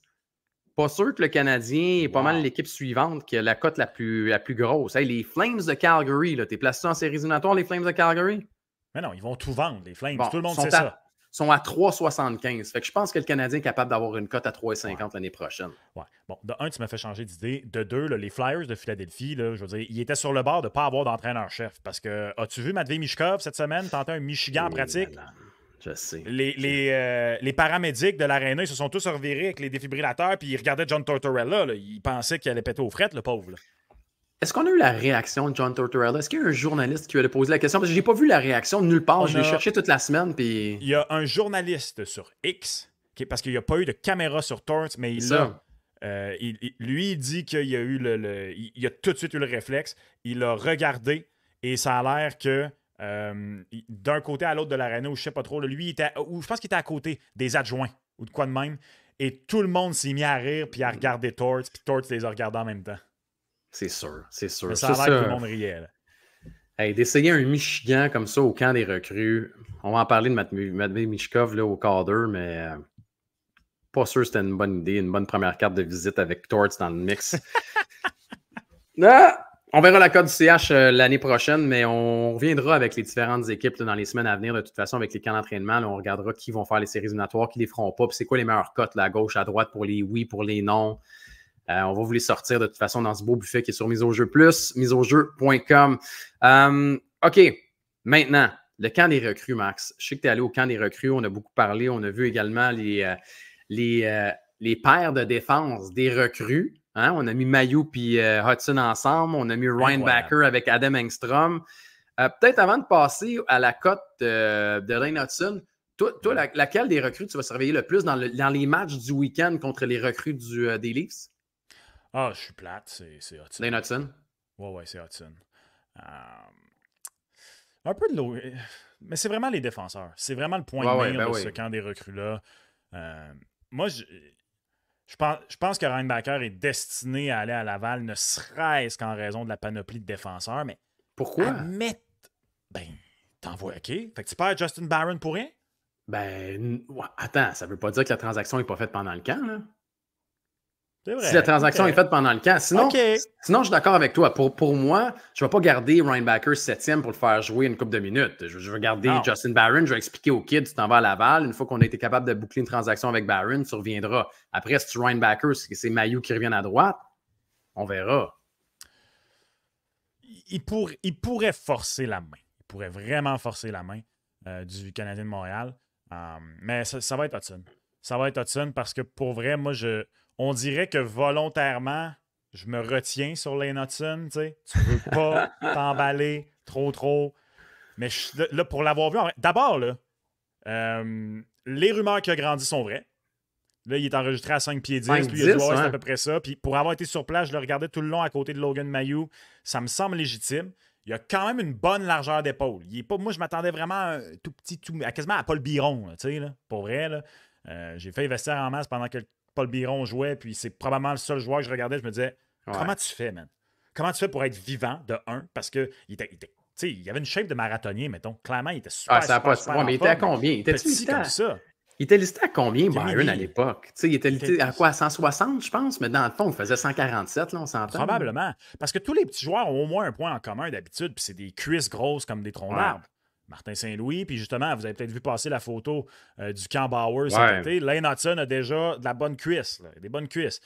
Speaker 1: Pas sûr que le Canadien est pas mal l'équipe suivante qui a la cote la plus grosse. Hey, les Flames de Calgary, t'es placé en séries éliminatoires, les Flames de Calgary?
Speaker 2: Mais non, ils vont tout vendre, les Flames.
Speaker 1: Bon,
Speaker 2: tout le monde sait ça.
Speaker 1: Ils sont à 3,75. Fait que je pense que le Canadien est capable d'avoir une cote à 3,50 l'année prochaine.
Speaker 2: Ouais. Bon, de un, tu m'as fait changer d'idée. De deux, là, les Flyers de Philadelphie, là, je veux dire, ils étaient sur le bord de ne pas avoir d'entraîneur-chef. Parce que, as-tu vu Matvei Michkov cette semaine tenter un Michigan en pratique?
Speaker 1: Je sais.
Speaker 2: Les paramédics de l'aréna, ils se sont tous revirés avec les défibrillateurs, puis ils regardaient John Tortorella. Là. Ils pensaient qu'il allait péter aux frettes, le pauvre. Là.
Speaker 1: Est-ce qu'on a eu la réaction de John Tortorella? Est-ce qu'il y a un journaliste qui lui a posé la question? Parce que je n'ai pas vu la réaction de nulle part. Je l'ai cherché toute la semaine. Puis...
Speaker 2: Il y a un journaliste sur X, parce qu'il n'y a pas eu de caméra sur Torts, mais il lui, il dit qu'il y a eu il a tout de suite eu le réflexe. Il a regardé et ça a l'air que d'un côté à l'autre de l'aréna, ou je sais pas trop, lui, je pense qu'il était à côté des adjoints ou de quoi de même. Et tout le monde s'est mis à rire puis à regarder Torts, puis Torts les a regardés en même temps.
Speaker 1: C'est sûr, c'est sûr.
Speaker 2: Mais ça a l'air que tout le monde riait. Là.
Speaker 1: Hey, d'essayer un Michigan comme ça au camp des recrues, on va en parler de Matvei Michkov là, au quart d'heure, mais pas sûr que c'était une bonne idée, une bonne première carte de visite avec Torts dans le mix. On verra la cote du CH l'année prochaine, mais on reviendra avec les différentes équipes là, dans les semaines à venir. De toute façon, avec les camps d'entraînement, là, on regardera qui vont faire les séries éliminatoires, qui les feront pas, puis c'est quoi les meilleures cotes là, à gauche, à droite pour les oui, pour les non. On va vous les sortir de toute façon dans ce beau buffet qui est sur Mise au Jeu Plus, miseaujeu.com. OK, maintenant, le camp des recrues, Max. Je sais que tu es allé au camp des recrues, on a beaucoup parlé, on a vu également les paires de défense des recrues. Hein? On a mis Mailloux puis Hudson ensemble, on a mis Ryan Backer avec Adam Engstrom. Peut-être avant de passer à la cote de Lane Hudson, toi, laquelle des recrues tu vas surveiller le plus dans les matchs du week-end contre les recrues des Leafs?
Speaker 2: Ah, je suis plate, c'est Hudson.
Speaker 1: Lane Hudson?
Speaker 2: Ouais, c'est Hudson. Un peu de l'eau. Mais c'est vraiment les défenseurs. C'est vraiment le point de mire de ce camp des recrues-là. Moi, je pense que Ryan Backer est destiné à aller à Laval, ne serait-ce qu'en raison de la panoplie de défenseurs. Mais
Speaker 1: pourquoi?
Speaker 2: T'envoies OK. Fait que tu perds Justin Barron pour rien?
Speaker 1: Attends, ça veut pas dire que la transaction n'est pas faite pendant le camp, là.
Speaker 2: C'est vrai.
Speaker 1: Si la transaction est faite pendant le camp. Sinon, je suis d'accord avec toi. Pour moi, je ne vais pas garder Ryan Backer 7e pour le faire jouer une couple de minutes. Je vais garder Justin Barron. Je vais expliquer au kid, tu t'en vas à Laval. Une fois qu'on a été capable de boucler une transaction avec Barron, tu reviendras. Après, si tu Ryan Backer, c'est Mailloux qui revient à droite, on verra.
Speaker 2: Il pourrait forcer la main. Il pourrait vraiment forcer la main du Canadien de Montréal. Mais ça va être Hudson. Ça va être Hudson parce que pour vrai, moi, on dirait que volontairement, je me retiens sur Lane Hudson. Tu ne veux pas t'emballer trop. Mais là, pour l'avoir vu, d'abord, là, les rumeurs qui ont grandi sont vraies. Là, il est enregistré à 5 pieds 10. Lui, il a dit, c'est à peu près ça. Puis pour avoir été sur place, je le regardais tout le long à côté de Logan Mailloux. Ça me semble légitime. Il a quand même une bonne largeur d'épaule. Moi, je m'attendais vraiment à un tout petit, quasiment à Paul Biron. Là, pour vrai, là. J'ai fait investir en masse pendant que Paul Biron jouait, puis c'est probablement le seul joueur que je regardais. Je me disais, comment tu fais, man? Comment tu fais pour être vivant, de un? Parce qu'il il avait une shape de marathonnier, mettons. Clairement, il était super,
Speaker 1: mais il était à combien? Il était
Speaker 2: petit comme ça.
Speaker 1: Il était listé à combien,
Speaker 2: Timmy
Speaker 1: Byron, à
Speaker 2: Lee.
Speaker 1: l'époque? Il était listé à quoi? À 160, je pense? Mais dans le fond, il faisait 147, là, on s'entend.
Speaker 2: Probablement. Parce que tous les petits joueurs ont au moins un point en commun d'habitude, puis c'est des cuisses grosses comme des troncs d'arbre. Martin Saint-Louis, puis justement, vous avez peut-être vu passer la photo du camp Bauer cet été. Lane Hudson a déjà de la bonne cuisse, là, des bonnes cuisses.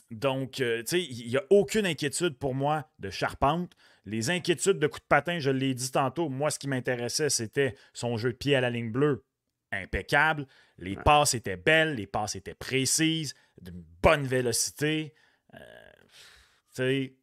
Speaker 2: Donc, tu sais, il n'y a aucune inquiétude pour moi de charpente. Les inquiétudes de coups de patin, je l'ai dit tantôt, moi, ce qui m'intéressait, c'était son jeu de pied à la ligne bleue, impeccable. Les passes étaient belles, les passes étaient précises, d'une bonne vélocité. Tu sais,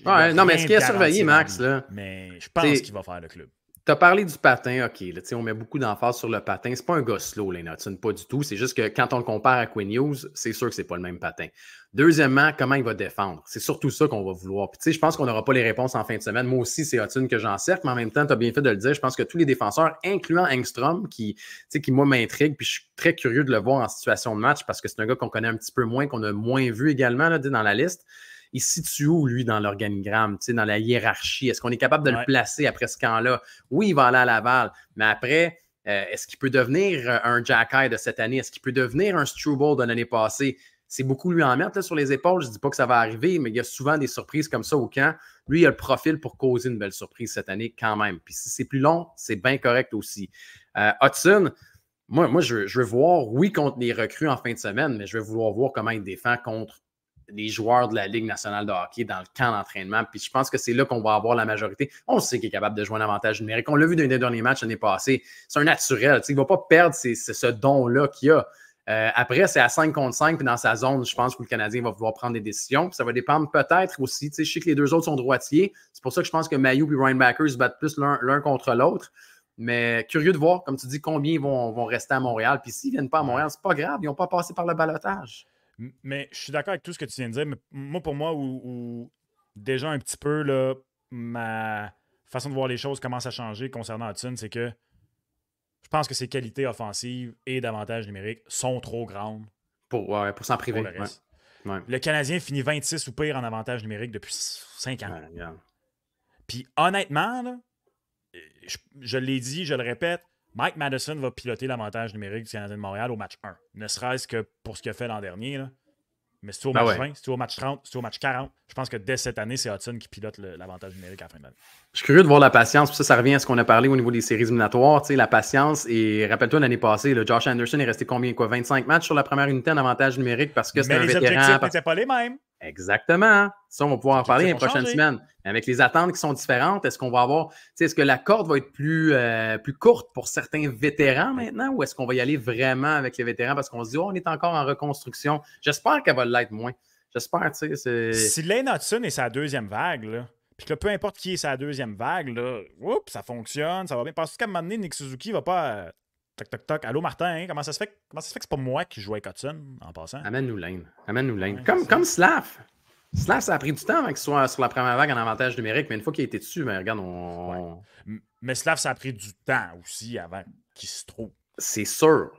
Speaker 1: non, mais ce qu'il a surveillé, Max, là,
Speaker 2: mais je pense qu'il va faire le club.
Speaker 1: Tu as parlé du patin, OK. Là, on met beaucoup d'emphase sur le patin. C'est pas un gars slow, Lane Hudson, pas du tout. C'est juste que quand on le compare à Quinn Hughes, c'est sûr que c'est pas le même patin. Deuxièmement, comment il va défendre? C'est surtout ça qu'on va vouloir. Puis, je pense qu'on n'aura pas les réponses en fin de semaine. Moi aussi, c'est Hudson que j'encercle, mais en même temps, tu as bien fait de le dire. Je pense que tous les défenseurs, incluant Engstrom, qui moi, m'intrigue, puis je suis très curieux de le voir en situation de match parce que c'est un gars qu'on connaît un petit peu moins, qu'on a moins vu également là, dans la liste. Il se situe où, lui, dans l'organigramme, dans la hiérarchie? Est-ce qu'on est capable de le placer après ce camp-là? Oui, il va aller à Laval, mais après, est-ce qu'il peut devenir un Jack Eye de cette année? Est-ce qu'il peut devenir un Struble de l'année passée? C'est beaucoup lui en mettre là, sur les épaules. Je ne dis pas que ça va arriver, mais il y a souvent des surprises comme ça au camp. Lui, il a le profil pour causer une belle surprise cette année quand même. Puis si c'est plus long, c'est bien correct aussi. Hudson, moi je veux voir, oui, contre les recrues en fin de semaine, mais je vais vouloir voir comment il défend contre les joueurs de la Ligue nationale de hockey dans le camp d'entraînement. Puis je pense que c'est là qu'on va avoir la majorité. On sait qu'il est capable de jouer un avantage numérique. On l'a vu dans les derniers matchs l'année passée. C'est un naturel. Il ne va pas perdre ce don-là qu'il a. Après, c'est à 5 contre 5, puis dans sa zone, je pense que le Canadien va vouloir prendre des décisions. Puis ça va dépendre peut-être aussi. Je sais que les deux autres sont droitiers. C'est pour ça que je pense que Mailloux et Reinbacker se battent plus l'un contre l'autre. Mais curieux de voir, comme tu dis, combien ils vont rester à Montréal. Puis s'ils ne viennent pas à Montréal, c'est pas grave. Ils n'ont pas passé par le ballottage.
Speaker 2: Mais je suis d'accord avec tout ce que tu viens de dire. Mais moi, pour moi, où déjà un petit peu, là, ma façon de voir les choses commence à changer concernant Hudson, c'est que je pense que ses qualités offensives et d'avantages numériques sont trop grandes
Speaker 1: pour s'en priver.
Speaker 2: Pour le reste. Le Canadien finit 26 ou pire en avantage numérique depuis 5 ans. Puis honnêtement, là, je l'ai dit, je le répète, Mike Madison va piloter l'avantage numérique du Canadien de Montréal au match 1. Ne serait-ce que pour ce qu'il a fait l'an dernier. Là. Mais si tu es au match 20, si tu es au match 30, si tu es au match 40, je pense que dès cette année, c'est Hudson qui pilote l'avantage numérique à la fin de l'année.
Speaker 1: Je suis curieux de voir la patience. Ça revient à ce qu'on a parlé au niveau des séries éliminatoires. La patience. Et rappelle-toi, l'année passée, Josh Anderson est resté combien? 25 matchs sur la première unité en avantage numérique parce que c'est un vétéran.
Speaker 2: Mais les objectifs n'étaient pas les mêmes.
Speaker 1: Exactement. Ça, on va pouvoir en parler les prochaines semaines. Mais avec les attentes qui sont différentes, est-ce qu'on va avoir... Est-ce que la corde va être plus courte pour certains vétérans maintenant ou est-ce qu'on va y aller vraiment avec les vétérans parce qu'on se dit, on est encore en reconstruction? J'espère qu'elle va l'être moins. J'espère, tu sais.
Speaker 2: Si Lane Hudson est sa deuxième vague, là, puis que peu importe qui est sa deuxième vague, là, ça fonctionne, ça va bien. Parce qu'à un moment donné, Nick Suzuki va pas... Toc, toc, toc. Allô, Martin, hein? Comment ça se fait que c'est pas moi qui joue avec Hudson en passant?
Speaker 1: Amène-nous Lane. Ouais, comme Slav. Slav, ça a pris du temps avant qu'il soit sur la première vague en avantage numérique, mais une fois qu'il a été dessus, ben, regarde,
Speaker 2: Mais Slav, ça a pris du temps aussi avant qu'il se trouve.
Speaker 1: C'est sûr.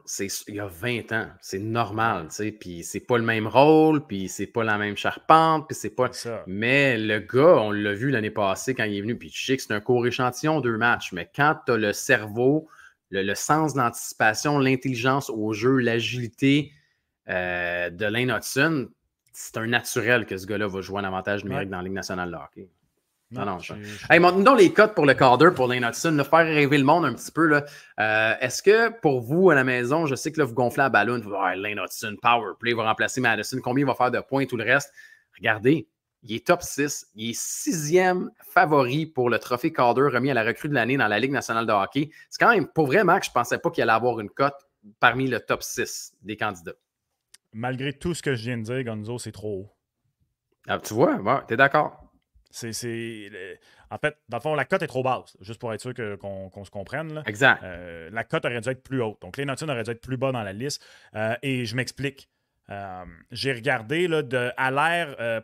Speaker 1: Il y a 20 ans. C'est normal, tu sais. Puis c'est pas le même rôle, puis c'est pas la même charpente, puis c'est pas... Mais le gars, on l'a vu l'année passée quand il est venu, puis je sais que c'est un court échantillon, 2 matchs, mais quand tu as le cerveau... Le sens d'anticipation, l'intelligence au jeu, l'agilité de Lane Hudson, c'est un naturel que ce gars-là va jouer un avantage numérique dans la Ligue nationale de hockey. Hey, montre-nous donc les cotes pour le Calder pour Lane Hudson, faire rêver le monde un petit peu. Là. Est-ce que pour vous, à la maison, je sais que là, vous gonflez la ballon, vous dites, Lane Hudson, power play, va remplacer Madison, combien il va faire de points et tout le reste? Regardez, il est top 6. Il est 6e favori pour le trophée Calder remis à la recrue de l'année dans la Ligue nationale de hockey. C'est quand même, pour vrai, Max, je ne pensais pas qu'il allait avoir une cote parmi le top 6 des candidats.
Speaker 2: Malgré tout ce que je viens de dire, Gonzo, c'est trop haut.
Speaker 1: Ah, tu vois, tu es d'accord.
Speaker 2: En fait, dans le fond, la cote est trop basse, juste pour être sûr qu'on se comprenne. Là.
Speaker 1: Exact.
Speaker 2: La cote aurait dû être plus haute. Donc, Lane Hudson aurait dû être plus bas dans la liste. Et je m'explique. J'ai regardé là, à l'ère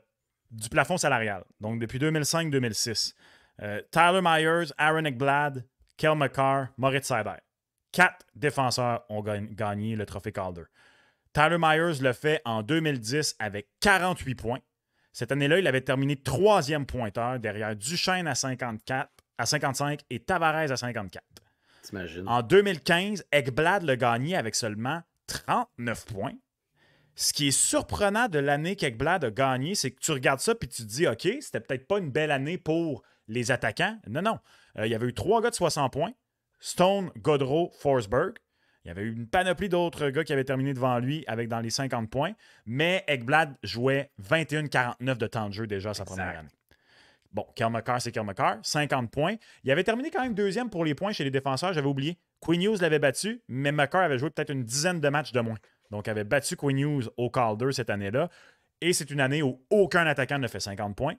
Speaker 2: du plafond salarial. Donc, depuis 2005-2006. Tyler Myers, Aaron Ekblad, Kel McCarr, Moritz Seider. 4 défenseurs ont gagné le trophée Calder. Tyler Myers le fait en 2010 avec 48 points. Cette année-là, il avait terminé 3e pointeur derrière Duchesne à 55 et Tavares à 54.
Speaker 1: T'imagines.
Speaker 2: En 2015, Ekblad l'a gagné avec seulement 39 points. Ce qui est surprenant de l'année qu'Ekblad a gagné, c'est que tu regardes ça et tu te dis, OK, c'était peut-être pas une belle année pour les attaquants. Non. Il y avait eu 3 gars de 60 points. Stone, Gaudreau, Forsberg. Il y avait eu une panoplie d'autres gars qui avaient terminé devant lui avec dans les 50 points. Mais Ekblad jouait 21-49 de temps de jeu déjà sa première année. Bon, Cale Makar, c'est Cale Makar. 50 points. Il avait terminé quand même deuxième pour les points chez les défenseurs. J'avais oublié. Quinn Hughes l'avait battu, mais Makar avait joué peut-être une dizaine de matchs de moins. Donc, avait battu Quinn Hughes au Calder cette année-là. Et c'est une année où aucun attaquant ne fait 50 points.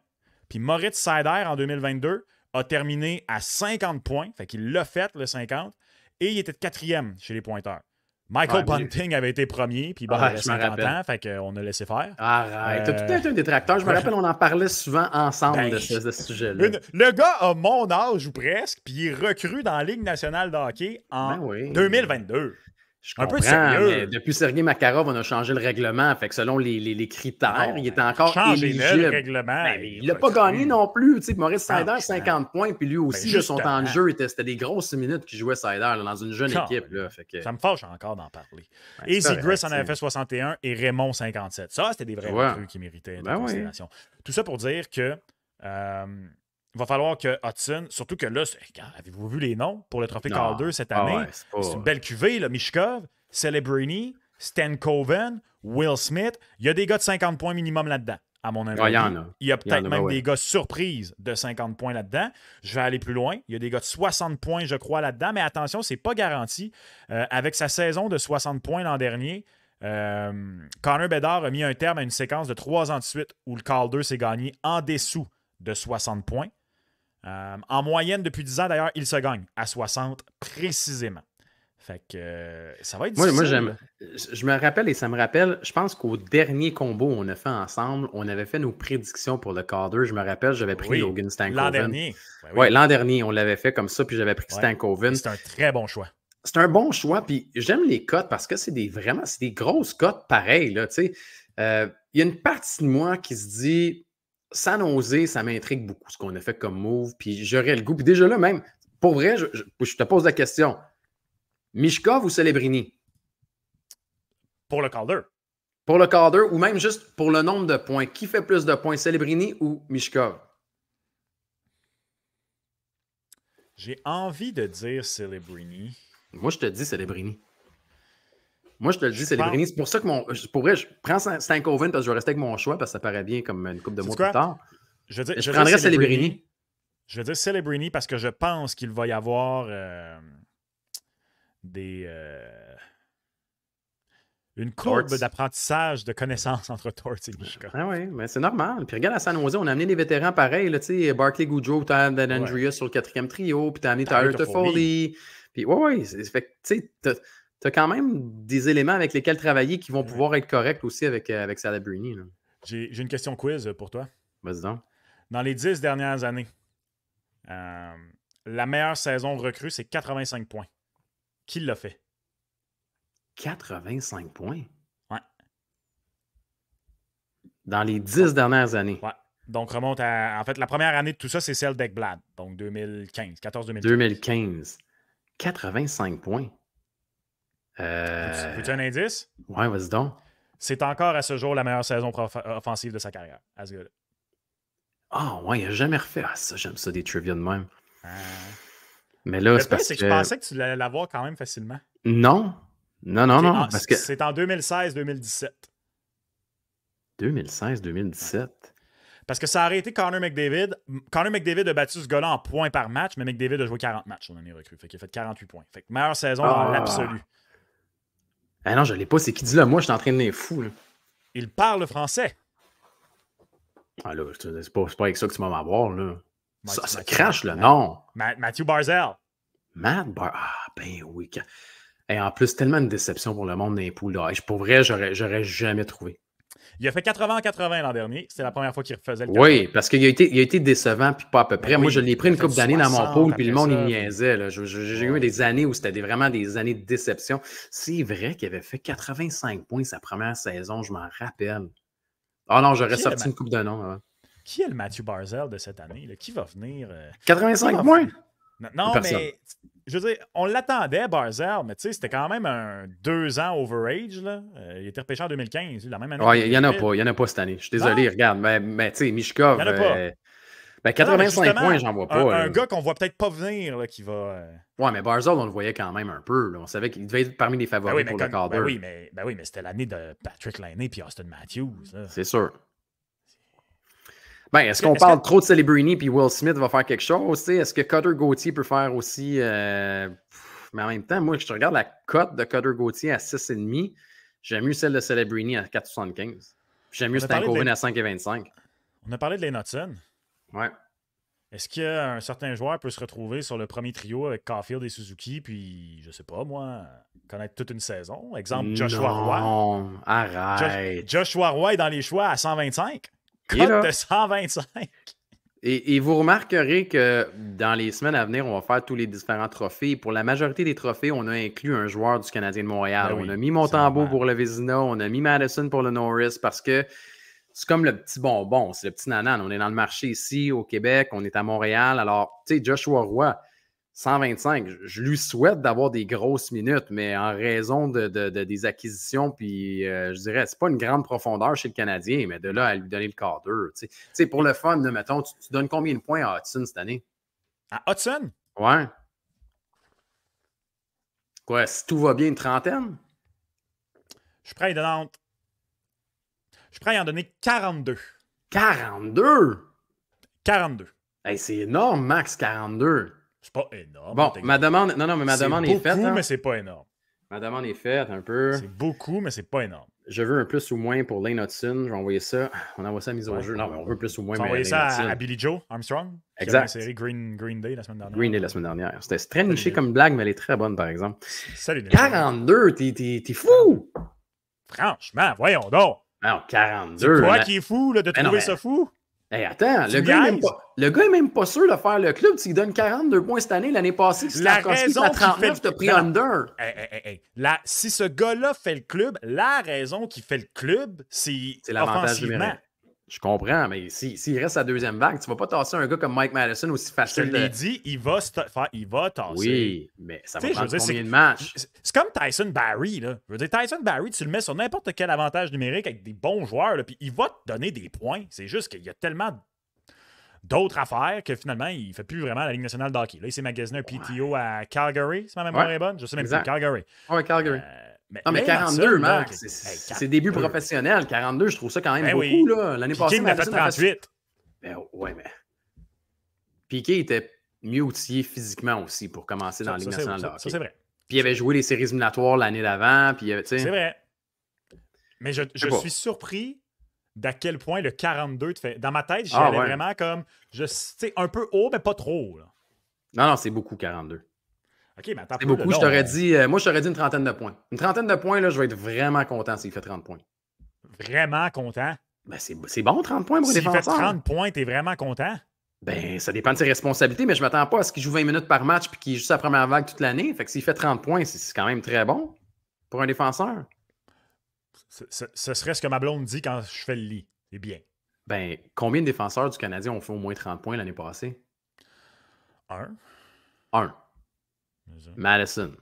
Speaker 2: Puis Moritz Seider, en 2022, a terminé à 50 points. Fait qu'il l'a fait, le 50. Et il était quatrième chez les pointeurs. Michael Bunting avait été premier, puis bon, il avait 50 ans, fait qu'on a laissé faire.
Speaker 1: Arrête, t'as tout été un détracteur. Je me rappelle, on en parlait souvent ensemble de ce sujet-là.
Speaker 2: Le gars a mon âge ou presque, puis il est recru dans la Ligue nationale de hockey en 2022.
Speaker 1: Je comprends, un peu sérieux. Mais depuis Sergei Makarov, on a changé le règlement. Fait que selon les critères, il était encore éligible.
Speaker 2: Le règlement.
Speaker 1: Il l'a pas gagné non plus. Maurice Seider, 50 points. Puis lui aussi, son temps de jeu, c'était des grosses minutes qu'il jouait Seider dans une jeune équipe. Là, fait que...
Speaker 2: Ça me fâche encore d'en parler. Et Zegras en avait fait 61 et Raymond 57. Ça, c'était des vrais recrues qui méritaient de considération. Tout ça pour dire que... il va falloir que Hudson, surtout que là, avez-vous vu les noms pour le trophée Calder cette année? C'est une belle cuvée, là. Mishkov, Celebrini, Stankoven, Will Smith. Il y a des gars de 50 points minimum là-dedans, à mon avis. Il y a peut-être même des gars surprises de 50 points là-dedans. Je vais aller plus loin. Il y a des gars de 60 points, je crois, là-dedans. Mais attention, c'est pas garanti. Avec sa saison de 60 points l'an dernier, Connor Bedard a mis un terme à une séquence de 3 ans de suite où le Calder s'est gagné en dessous de 60 points. En moyenne, depuis 10 ans, d'ailleurs, il se gagne à 60 précisément. Fait que ça va être difficile.
Speaker 1: Moi, je me rappelle et ça me rappelle, je pense qu'au dernier combo on a fait ensemble, on avait fait nos prédictions pour le Calder. Je me rappelle, j'avais pris Logan Stankoven.
Speaker 2: L'an dernier.
Speaker 1: Oui, l'an dernier, on l'avait fait comme ça, puis j'avais pris Stankoven.
Speaker 2: C'est un très bon choix.
Speaker 1: C'est un bon choix, puis j'aime les cotes parce que c'est des grosses cotes pareilles. Là, il y a une partie de moi qui se dit... Sans oser, ça m'intrigue beaucoup ce qu'on a fait comme move. Puis j'aurais le goût. Puis déjà là, même, pour vrai, je te pose la question. Mishkov ou Celebrini?
Speaker 2: Pour le Calder.
Speaker 1: Pour le Calder ou même juste pour le nombre de points. Qui fait plus de points, Celebrini ou Mishkov?
Speaker 2: J'ai envie de dire Celebrini.
Speaker 1: Moi, je te dis Celebrini. Moi, je te le dis, Celebrini. C'est pour ça que pour vrai, je prends Stankoven parce que je vais rester avec mon choix parce que ça paraît bien comme une couple de mois plus tard.
Speaker 2: Je
Speaker 1: prendrais Celebrini.
Speaker 2: Je veux dire Celebrini parce que je pense qu'il va y avoir une courbe d'apprentissage de connaissances entre Torts et Mishkov.
Speaker 1: Ah oui, mais c'est normal. Puis regarde à San Jose, on a amené des vétérans pareils. Barclay Goodrow, t'as Andrea sur le 4e trio, puis t'as amené Tyler Toffoli. Puis fait que tu sais, tu as quand même des éléments avec lesquels travailler qui vont pouvoir être corrects aussi avec Celebrini.
Speaker 2: J'ai une question quiz pour toi.
Speaker 1: Vas-y donc.
Speaker 2: Dans les 10 dernières années, la meilleure saison recrue, c'est 85 points. Qui l'a fait?
Speaker 1: 85 points?
Speaker 2: Ouais.
Speaker 1: Dans les 10 dernières années?
Speaker 2: Ouais. Donc, remonte à... En fait, la première année de tout ça, c'est celle d'Ekblad. Donc, 2015. 14-2015.
Speaker 1: 2015. 85 points.
Speaker 2: Veux-tu un indice?
Speaker 1: Ouais, vas-y donc.
Speaker 2: C'est encore à ce jour la meilleure saison offensive de sa carrière, à ce gars-là.
Speaker 1: Ah, ouais, il n'a jamais refait. Ah, ça, j'aime ça, des trivia de même. Mais là, c'est parce que...
Speaker 2: je pensais que tu allais l'avoir quand même facilement.
Speaker 1: Non. Non. Parce que...
Speaker 2: C'est en 2016-2017.
Speaker 1: 2016-2017.
Speaker 2: Parce que ça aurait été Connor McDavid. Connor McDavid a battu ce gars-là en points par match, mais McDavid a joué 40 matchs son année recrue. Fait qu'il a fait 48 points. Fait que meilleure saison dans l'absolu.
Speaker 1: Ah non, je ne l'ai pas. C'est qui dit là? Moi, je suis en train de les fou. Là.
Speaker 2: Il parle français.
Speaker 1: Ah là, c'est pas avec ça que tu vas m'avoir, là. Ça crache le nom.
Speaker 2: Matthew Barzal.
Speaker 1: Ah, ben oui. Et en plus, tellement de déception pour le monde des poules. Pour vrai, j'aurais jamais trouvé.
Speaker 2: Il a fait 80-80 l'an dernier. C'était la première fois qu'il refaisait le
Speaker 1: 80. Oui, parce qu'il a été décevant, puis pas à peu près. Moi, je l'ai pris une couple d'années dans mon pool, puis le monde, il niaisait. Là. J'ai eu des années où c'était vraiment des années de déception. C'est vrai qu'il avait fait 85 points sa première saison, je m'en rappelle. Ah non, j'aurais sorti une couple de noms. Hein.
Speaker 2: Qui est le Matthew Barzal de cette année? Là? Qui va venir?
Speaker 1: 85 points?
Speaker 2: Non, mais je veux dire, on l'attendait, Barzell, mais tu sais, c'était quand même un 2 ans overage. Là. Il était repêché en 2015, la même année.
Speaker 1: Ouais, il n'y en a pas cette année. Je suis désolé, regarde. Mais tu sais, Mishkov,
Speaker 2: il n'y en a pas.
Speaker 1: 85 points, j'en vois pas.
Speaker 2: Un gars qu'on voit peut-être pas venir, là, qui va.
Speaker 1: Ouais, mais Barzell, on le voyait quand même un peu. Là. On savait qu'il devait être parmi les favoris pour le Calder.
Speaker 2: Oui, mais c'était l'année de Patrick Laine et Austin Matthews.
Speaker 1: C'est sûr. Ben, est-ce qu'on parle trop de Celebrini puis Will Smith va faire quelque chose? Est-ce que Cutter Gauthier peut faire aussi. Mais en même temps, moi, je te regarde la cote de Cutter Gauthier à 6,5. J'aime mieux celle de Celebrini à 4,75. J'aime mieux Stankoven à 5,25.
Speaker 2: On a parlé de Lane Hutson.
Speaker 1: Ouais.
Speaker 2: Est-ce qu'un certain joueur peut se retrouver sur le premier trio avec Caulfield et Suzuki, puis, je sais pas, moi, connaître toute une saison? Exemple, Joshua Roy.
Speaker 1: Non, arrête.
Speaker 2: Joshua Roy est dans les choix à 125. Cote de 125.
Speaker 1: Et vous remarquerez que dans les semaines à venir, on va faire tous les différents trophées. Pour la majorité des trophées, on a inclus un joueur du Canadien de Montréal. On a mis Montembeault pour le Vézina, on a mis Madison pour le Norris parce que c'est comme le petit bonbon, c'est le petit nanan. On est dans le marché ici, au Québec, on est à Montréal. Alors, tu sais, Joshua Roy, 125, je lui souhaite d'avoir des grosses minutes, mais en raison des acquisitions, puis je dirais, c'est pas une grande profondeur chez le Canadien, mais de là à lui donner le Calder. Tu sais, pour le fun, là, mettons, tu donnes combien de points à Hudson cette année?
Speaker 2: À Hudson?
Speaker 1: Ouais. Quoi, si tout va bien, une trentaine?
Speaker 2: Je suis prêt à en donner 42.
Speaker 1: 42?
Speaker 2: 42.
Speaker 1: Hey, c'est énorme, Max, 42.
Speaker 2: C'est pas énorme.
Speaker 1: Bon, ma demande est faite.
Speaker 2: C'est beaucoup, mais c'est pas énorme.
Speaker 1: Ma demande est faite un peu.
Speaker 2: C'est beaucoup, mais c'est pas énorme.
Speaker 1: Je veux un plus ou moins pour Lane Hutson. Je vais envoyer ça. On envoie ça à mise au jeu. Non, mais on veut plus ou moins.
Speaker 2: Tu vas envoyer ça à Billy Joe Armstrong?
Speaker 1: Exact.
Speaker 2: Qui a série Green Day la semaine dernière.
Speaker 1: Green Day la semaine dernière. C'était très niché comme blague, mais elle est très bonne, par exemple.
Speaker 2: Salut.
Speaker 1: 42, t'es fou!
Speaker 2: Franchement, voyons donc.
Speaker 1: Alors, 42.
Speaker 2: C'est toi qui es fou là, de trouver ça fou?
Speaker 1: Hey, attends, le gars est même pas sûr de faire le club s'il donne 42 points cette année. L'année passée, si
Speaker 2: la raison à
Speaker 1: 39, t'as pris under.
Speaker 2: Si ce gars-là fait le club, la raison qu'il fait le club, c'est
Speaker 1: l'avantage numérique. Je comprends, mais s'il reste à deuxième vague, tu vas pas tasser un gars comme Mike Madison aussi facile.
Speaker 2: Je te l'ai dit, il va tasser.
Speaker 1: Oui, mais ça va prendre combien de matchs?
Speaker 2: C'est comme Tyson Barrie. Là. Je veux dire, Tyson Barrie, tu le mets sur n'importe quel avantage numérique avec des bons joueurs, puis il va te donner des points. C'est juste qu'il y a tellement d'autres affaires que finalement, il ne fait plus vraiment la Ligue nationale de hockey. Là, il s'est magasiné un PTO à Calgary, si ma mémoire est bonne. Je sais même plus, Calgary.
Speaker 1: Oui, Calgary. Mais 42, Max, c'est début professionnel. 42, je trouve ça quand même beaucoup. Là. L'année passée,
Speaker 2: il a fait 38.
Speaker 1: Ouais, mais Piqué était mieux outillé physiquement aussi pour commencer dans la Ligue nationale de hockey.
Speaker 2: Ça, c'est vrai.
Speaker 1: Puis il avait joué les séries éliminatoires l'année d'avant.
Speaker 2: C'est vrai. Mais je suis surpris d'à quel point le 42 te fait... Dans ma tête, j'y allais vraiment comme... un peu haut, mais pas trop. Là.
Speaker 1: Non, c'est beaucoup, 42.
Speaker 2: OK, mais attends.
Speaker 1: C'est beaucoup. Je t'aurais dit, moi, je t'aurais dit une trentaine de points. Une trentaine de points, là, je vais être vraiment content s'il fait 30 points.
Speaker 2: Vraiment content?
Speaker 1: Ben, c'est bon, 30 points pour les défenseurs.
Speaker 2: S'il fait 30 points, t'es vraiment content?
Speaker 1: Ben, ça dépend de ses responsabilités, mais je m'attends pas à ce qu'il joue 20 minutes par match puis qu'il joue sa première vague toute l'année. Fait que s'il fait 30 points, c'est quand même très bon pour un défenseur.
Speaker 2: Ce serait ce que ma blonde dit quand je fais le lit. C'est bien.
Speaker 1: Ben, combien de défenseurs du Canadien ont fait au moins 30 points l'année passée? Un. Madison.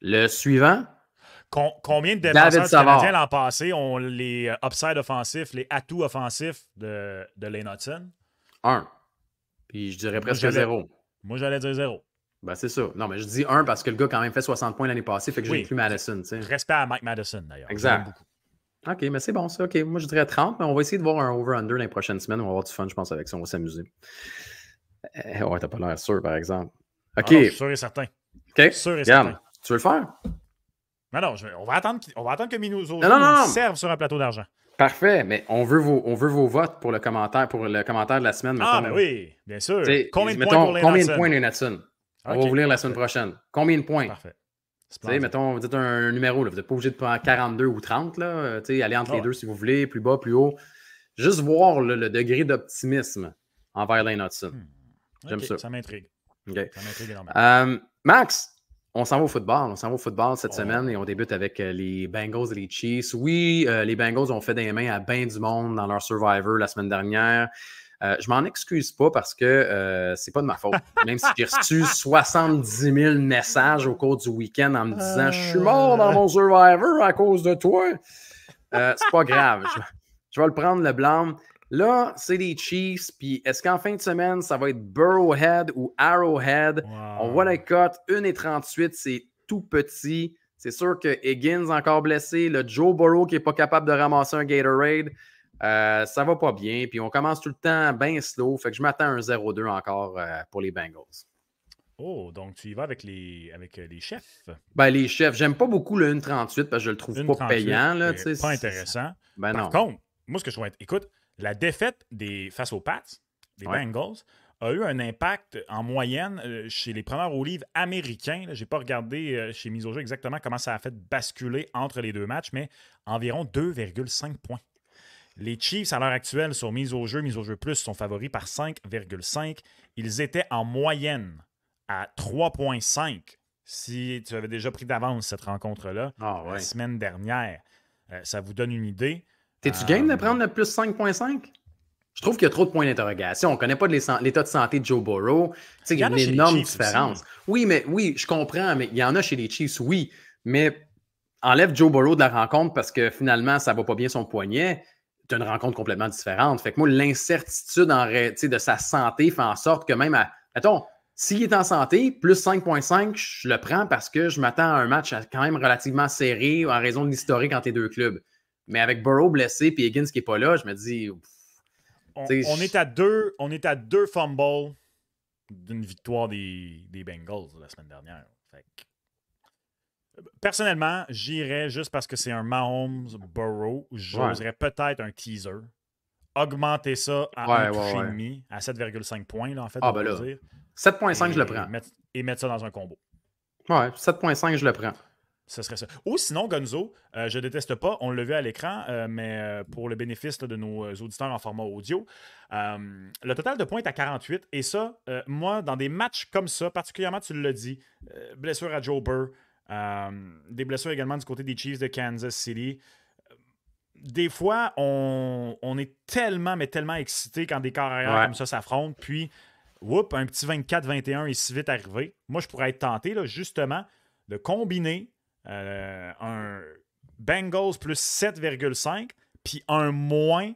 Speaker 1: Le suivant?
Speaker 2: Combien de défenseurs du Canadien l'an passé ont les upside offensifs, les atouts offensifs de Lane Hutson?
Speaker 1: 1. Puis je dirais presque 0.
Speaker 2: Moi, j'allais dire 0.
Speaker 1: Ben, c'est ça. Non, mais je dis 1 parce que le gars a quand même fait 60 points l'année passée, fait que j'ai inclus Madison. T'sais.
Speaker 2: Respect à Mike Madison, d'ailleurs.
Speaker 1: Exact. OK, mais c'est bon ça. OK, moi, je dirais 30, mais on va essayer de voir un over-under les prochaines semaines. On va avoir du fun, je pense, avec ça. On va s'amuser. Ouais, t'as pas l'air sûr, par exemple. OK.
Speaker 2: Non, je suis sûr et certain.
Speaker 1: OK.
Speaker 2: Sûr et certain.
Speaker 1: Tu veux le faire?
Speaker 2: Non, on va attendre que Minouzo nous serve sur un plateau d'argent.
Speaker 1: Parfait, mais on veut vos votes pour le commentaire de la semaine.
Speaker 2: Mettons.
Speaker 1: Ben
Speaker 2: oui, bien sûr.
Speaker 1: Combien de points les Natson? On va vous lire la semaine prochaine. Combien de points?
Speaker 2: Parfait.
Speaker 1: Mettons, vous dites un numéro, là. Vous n'êtes pas obligé de prendre 42 ou 30. Là. Allez entre les deux si vous voulez, plus bas, plus haut. Juste voir le degré d'optimisme envers Lane Hutson. J'aime ça.
Speaker 2: Ça m'intrigue.
Speaker 1: Okay.
Speaker 2: Ça m'intrigue énormément.
Speaker 1: Max, on s'en va au football. On s'en va au football cette semaine et on débute avec les Bengals et les Chiefs. Oui, les Bengals ont fait des mains à bien du monde dans leur Survivor la semaine dernière. Je m'en excuse pas parce que c'est pas de ma faute. Même si j'ai reçu 70 000 messages au cours du week-end en me disant « Je suis mort dans mon Survivor à cause de toi! » C'est pas grave. Je vais le prendre, le blâme. Là, c'est les Chiefs. Puis est-ce qu'en fin de semaine, ça va être Burrowhead ou Arrowhead? Wow. On voit la cote. 1,38, c'est tout petit. C'est sûr que Higgins encore blessé. Le Joe Burrow qui n'est pas capable de ramasser un Gatorade. Ça va pas bien. Puis on commence tout le temps bien slow. Fait que je m'attends à un 0-2 encore pour les Bengals.
Speaker 2: Oh, donc tu y vas avec les chefs.
Speaker 1: Ben, les chefs. J'aime pas beaucoup le 1,38 parce que je le trouve pas payant. Là,
Speaker 2: pas intéressant.
Speaker 1: Ben
Speaker 2: Par
Speaker 1: non.
Speaker 2: contre, moi, ce que je trouve... Écoute, la défaite face aux Pats, des Bengals, a eu un impact en moyenne chez les preneurs au livre américains. Je n'ai pas regardé chez Mise au jeu exactement comment ça a fait basculer entre les deux matchs, mais environ 2,5 points. Les Chiefs, à l'heure actuelle, sur Mise au jeu plus, sont favoris par 5,5. Ils étaient en moyenne à 3,5 si tu avais déjà pris d'avance cette rencontre-là la semaine dernière. Ça vous donne une idée.
Speaker 1: T'es-tu game de prendre le plus 5,5? Je trouve qu'il y a trop de points d'interrogation. On ne connaît pas l'état de santé de Joe Burrow. Il y a une énorme différence. Oui, je comprends, mais il y en a chez les Chiefs, oui. Mais enlève Joe Burrow de la rencontre parce que finalement, ça ne va pas bien son poignet. Tu as une rencontre complètement différente. Fait que moi, l'incertitude de sa santé fait en sorte que même attends, s'il est en santé, plus 5,5, je le prends parce que je m'attends à un match quand même relativement serré en raison de l'historique entre les deux clubs. Mais avec Burrow blessé et Higgins qui n'est pas là, je me dis...
Speaker 2: On est à deux fumbles d'une victoire des Bengals la semaine dernière. Fait que, personnellement, j'irais juste parce que c'est un Mahomes-Burrow. J'oserais peut-être un teaser. Augmenter ça à un toucher et demi, à 7,5 points, là, en fait.
Speaker 1: 7,5, je le prends.
Speaker 2: Et mettre ça dans un combo.
Speaker 1: Ouais, 7,5, je le prends.
Speaker 2: Ce serait ça. Ou sinon, Gonzo, je déteste pas, on l'a vu à l'écran, mais pour le bénéfice de nos auditeurs en format audio, le total de points est à 48. Et ça, moi, dans des matchs comme ça, particulièrement, tu l'as dit, blessure à Joe Burr, des blessures également du côté des Chiefs de Kansas City. Des fois, on est tellement, mais tellement excité quand des corps arrière comme ça s'affrontent. Puis, un petit 24-21 est si vite arrivé. Moi, je pourrais être tenté, là, justement, de combiner un Bengals plus 7,5 puis un moins,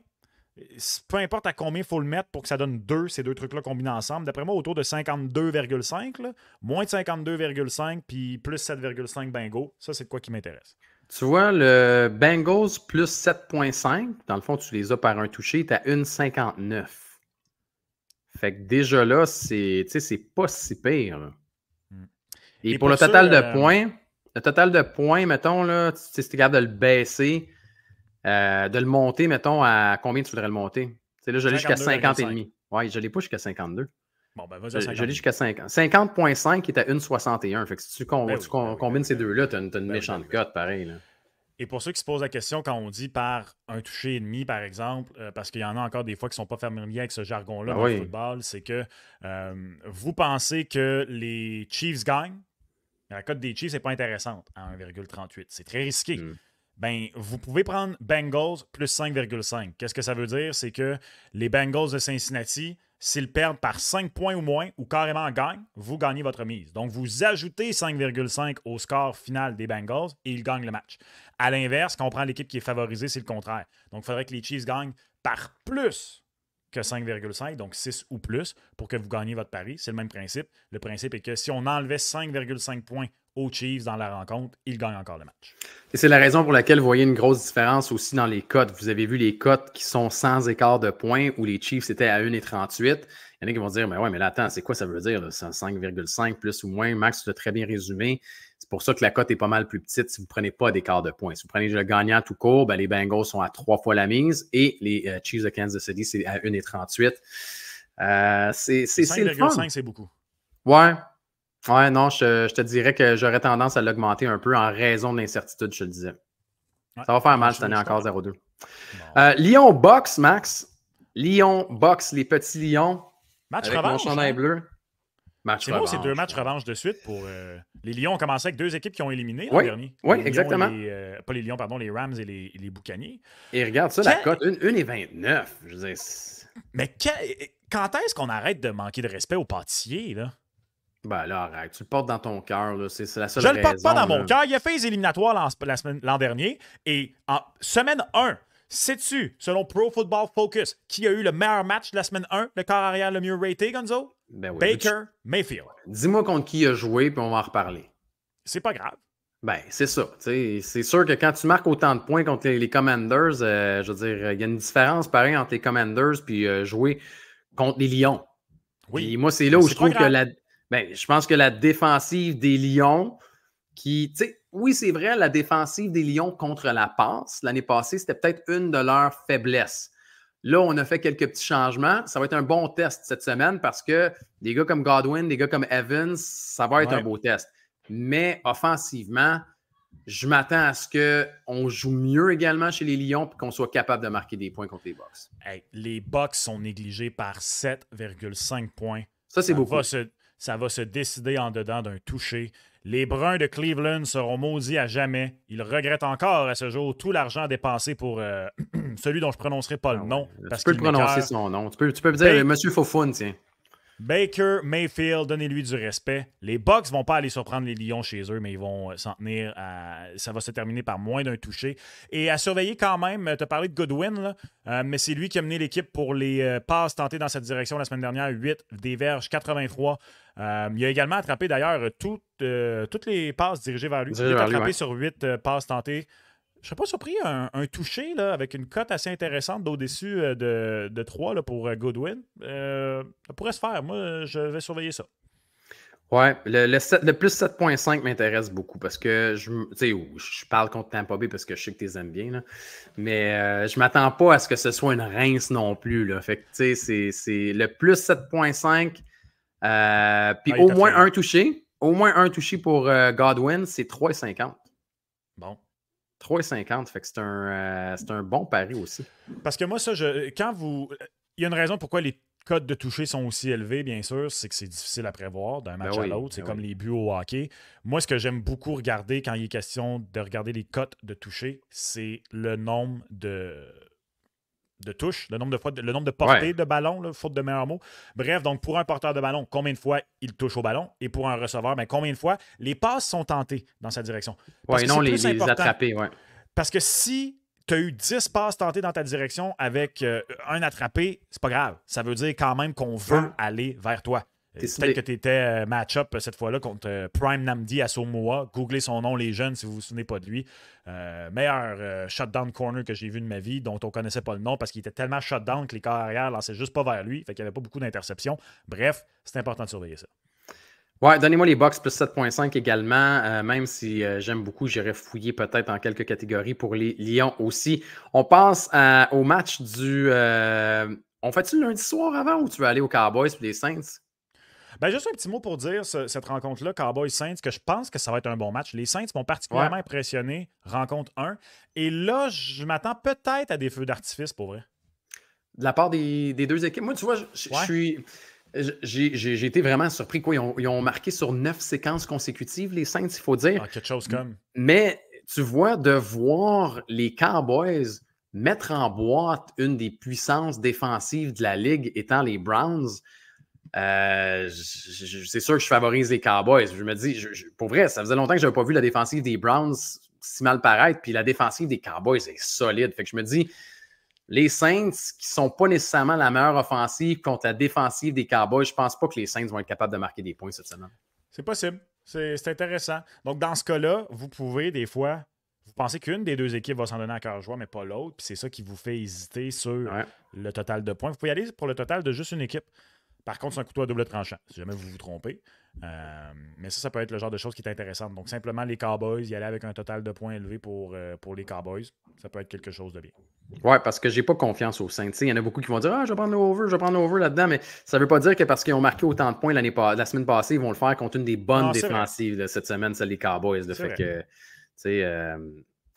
Speaker 2: peu importe à combien il faut le mettre pour que ça donne 2, ces deux trucs-là combinés ensemble. D'après moi, autour de 52,5, là, moins de 52,5 puis plus 7,5 Bengals. Ça, c'est de quoi qui m'intéresse.
Speaker 1: Tu vois, le Bengals plus 7,5, dans le fond, tu les as par un touché, tu as 1,59. Fait que déjà là, c'est pas si pire. Là. Et pour le total de points... Le total de points, mettons, là, si tu es capable de le baisser, de le monter, mettons, à combien tu voudrais le monter? T'sais, là, je l'ai jusqu'à 50,5. Oui, je ne l'ai pas jusqu'à 52.
Speaker 2: Bon, ben, vas-y à 50.
Speaker 1: Je l'ai jusqu'à 50. 50,5 qui est à 1,61. Fait que si tu combines ces deux-là, tu as une méchante cote, pareil. Là.
Speaker 2: Et pour ceux qui se posent la question quand on dit par un toucher et demi, par exemple, parce qu'il y en a encore des fois qui ne sont pas familiers avec ce jargon-là dans le football, c'est que vous pensez que les Chiefs gagnent. La cote des Chiefs n'est pas intéressante à 1,38. C'est très risqué. Ben, vous pouvez prendre Bengals plus 5,5. Qu'est-ce que ça veut dire? C'est que les Bengals de Cincinnati, s'ils perdent par 5 points ou moins, ou carrément gagnent, vous gagnez votre mise. Donc, vous ajoutez 5,5 au score final des Bengals et ils gagnent le match. À l'inverse, quand on prend l'équipe qui est favorisée, c'est le contraire. Donc, il faudrait que les Chiefs gagnent par plus que 5,5, donc 6 ou plus, pour que vous gagniez votre pari. C'est le même principe. Le principe est que si on enlevait 5,5 points aux Chiefs dans la rencontre, ils gagnent encore le match.
Speaker 1: Et c'est la raison pour laquelle vous voyez une grosse différence aussi dans les cotes. Vous avez vu les cotes qui sont sans écart de points, où les Chiefs étaient à 1,38. Il y en a qui vont dire, mais là, attends, c'est quoi ça veut dire? 5,5 plus ou moins. Max, tu l'as très bien résumé. C'est pour ça que la cote est pas mal plus petite si vous ne prenez pas d'écart de points. Si vous prenez le gagnant tout court, ben les Bengals sont à 3 fois la mise et les Chiefs de Kansas City, c'est à 1,38. C'est 5,5,
Speaker 2: c'est beaucoup.
Speaker 1: Ouais, non, je te dirais que j'aurais tendance à l'augmenter un peu en raison de l'incertitude, je te le disais. Ouais, ça va faire mal cette année encore, 0-2. Bon. Lyon-Box, Max. Lyon-Box, les petits Lions.
Speaker 2: Match
Speaker 1: avec
Speaker 2: revanche.
Speaker 1: Mon chandail bleu.
Speaker 2: C'est bon, c'est 2 matchs revanche de suite pour les Lions ont commencé avec 2 équipes qui ont éliminé l'an dernier.
Speaker 1: Oui, exactement.
Speaker 2: Pas les Lions, pardon, les Rams et les Boucaniers.
Speaker 1: Et regarde ça, la cote, 1,29. Je veux dire,
Speaker 2: Mais quand est-ce qu'on arrête de manquer de respect au pâtissier, là?
Speaker 1: Ben là, arrête. Tu le portes dans ton cœur, là. C'est la seule
Speaker 2: Je
Speaker 1: raison.
Speaker 2: le porte pas dans mon
Speaker 1: là.
Speaker 2: cœur. Il a fait les éliminatoires l'an dernier. Et en semaine 1, sais-tu, selon Pro Football Focus, qui a eu le meilleur match de la semaine 1, le corps arrière le mieux raté, Gonzo?
Speaker 1: Ben oui.
Speaker 2: Baker Mayfield.
Speaker 1: Dis-moi contre qui il a joué, puis on va en reparler.
Speaker 2: C'est pas grave.
Speaker 1: Ben, c'est ça. C'est sûr que quand tu marques autant de points contre les Commanders, je veux dire, il y a une différence pareil entre les Commanders puis jouer contre les Lions.
Speaker 2: Oui.
Speaker 1: Puis moi, c'est là où je trouve que je pense que la défensive des Lions, oui, c'est vrai, la défensive des Lions contre la passe, l'année passée, c'était peut-être une de leurs faiblesses. Là, on a fait quelques petits changements. Ça va être un bon test cette semaine parce que des gars comme Godwin, des gars comme Evans, ça va être un beau test. Mais offensivement, je m'attends à ce qu'on joue mieux également chez les Lions et qu'on soit capable de marquer des points contre les Bucs.
Speaker 2: Hey, les Bucs sont négligés par 7,5 points.
Speaker 1: Ça, c'est beaucoup.
Speaker 2: Ça va se décider en dedans d'un toucher. Les Bruns de Cleveland seront maudits à jamais. Ils regrettent encore à ce jour tout l'argent dépensé pour celui dont je ne prononcerai pas le nom.
Speaker 1: Tu peux prononcer son nom. Tu peux me dire Monsieur Fofun, tiens.
Speaker 2: Baker Mayfield, donnez-lui du respect. Les Bucs vont pas aller surprendre les Lions chez eux, mais ils vont s'en tenir à... Ça va se terminer par moins d'un touché. Et à surveiller quand même, tu as parlé de Goodwin, là, mais c'est lui qui a mené l'équipe pour les passes tentées dans cette direction la semaine dernière. 8, des verges, 83. Il a également attrapé d'ailleurs toutes les passes dirigées vers lui. Il a attrapé sur 8 passes tentées. Je ne serais pas surpris, un touché là, avec une cote assez intéressante d'au-dessus de 3 là, pour Goodwin. Ça pourrait se faire. Moi, je vais surveiller ça.
Speaker 1: Ouais, le plus 7.5 m'intéresse beaucoup parce que je parle contre Tampa Bay parce que je sais que tu les aimes bien. Là, mais je ne m'attends pas à ce que ce soit une rince non plus. Là. Fait que c'est le plus 7.5. Puis au moins un touché. Au moins un touché pour Godwin, c'est 3,50.
Speaker 2: Bon.
Speaker 1: 3,50, fait que c'est un bon pari aussi.
Speaker 2: Parce que moi, ça, il y a une raison pourquoi les cotes de toucher sont aussi élevés, bien sûr, c'est que c'est difficile à prévoir d'un match à l'autre. C'est comme les buts au hockey. Moi, ce que j'aime beaucoup regarder quand il est question de regarder les cotes de toucher, c'est le nombre de touches, le nombre de portées de ballon, là, faute de meilleur mot. Bref, donc pour un porteur de ballon, combien de fois il touche au ballon? Et pour un receveur, combien de fois les passes sont tentées dans sa direction?
Speaker 1: Oui, non, les attraper, oui.
Speaker 2: Parce que si tu as eu 10 passes tentées dans ta direction avec un attrapé, c'est pas grave. Ça veut dire quand même qu'on veut aller vers toi. Peut-être que tu étais match-up cette fois-là contre Prime Namdi Asamoah. Googlez son nom, les jeunes, si vous ne vous souvenez pas de lui. Meilleur shutdown corner que j'ai vu de ma vie, dont on ne connaissait pas le nom parce qu'il était tellement shutdown que les corps arrière ne lançaient juste pas vers lui. Fait qu'il n'y avait pas beaucoup d'interceptions. Bref, c'est important de surveiller ça.
Speaker 1: Ouais, donnez-moi les Bucs plus 7.5 également. Même si j'aime beaucoup, j'irais fouiller peut-être dans quelques catégories pour les Lions aussi. On passe au match du... on fait-tu le lundi soir avant ou tu veux aller aux Cowboys et les Saints?
Speaker 2: Juste un petit mot pour dire cette rencontre-là, Cowboys-Saints, que je pense que ça va être un bon match. Les Saints m'ont particulièrement impressionné, rencontre 1. Et là, je m'attends peut-être à des feux d'artifice, pour vrai.
Speaker 1: De la part des deux équipes. Moi, tu vois, j'ai été vraiment surpris. Ils ont marqué sur 9 séquences consécutives, les Saints, il faut dire.
Speaker 2: Quelque chose comme.
Speaker 1: Mais tu vois, de voir les Cowboys mettre en boîte une des puissances défensives de la Ligue étant les Browns, c'est sûr que je favorise les Cowboys. Je me dis, pour vrai, ça faisait longtemps que je n'avais pas vu la défensive des Browns si mal paraître, puis la défensive des Cowboys est solide. Fait que je me dis, les Saints, qui ne sont pas nécessairement la meilleure offensive contre la défensive des Cowboys, je ne pense pas que les Saints vont être capables de marquer des points cette semaine.
Speaker 2: C'est possible. C'est intéressant. Donc, dans ce cas-là, vous pouvez, des fois, vous pensez qu'une des deux équipes va s'en donner à cœur joie, mais pas l'autre, puis c'est ça qui vous fait hésiter sur le total de points. Vous pouvez aller pour le total de juste une équipe. Par contre, c'est un couteau à double tranchant, si jamais vous vous trompez. Mais ça peut être le genre de choses qui est intéressante. Donc, simplement, les Cowboys, y aller avec un total de points élevé pour les Cowboys, ça peut être quelque chose de bien.
Speaker 1: Oui, parce que j'ai pas confiance aux Saints. Il y en a beaucoup qui vont dire « Ah, je vais prendre l'over là-dedans », mais ça ne veut pas dire que parce qu'ils ont marqué autant de points la semaine passée, ils vont le faire contre une des bonnes défensives cette semaine, c'est les Cowboys. Fait que,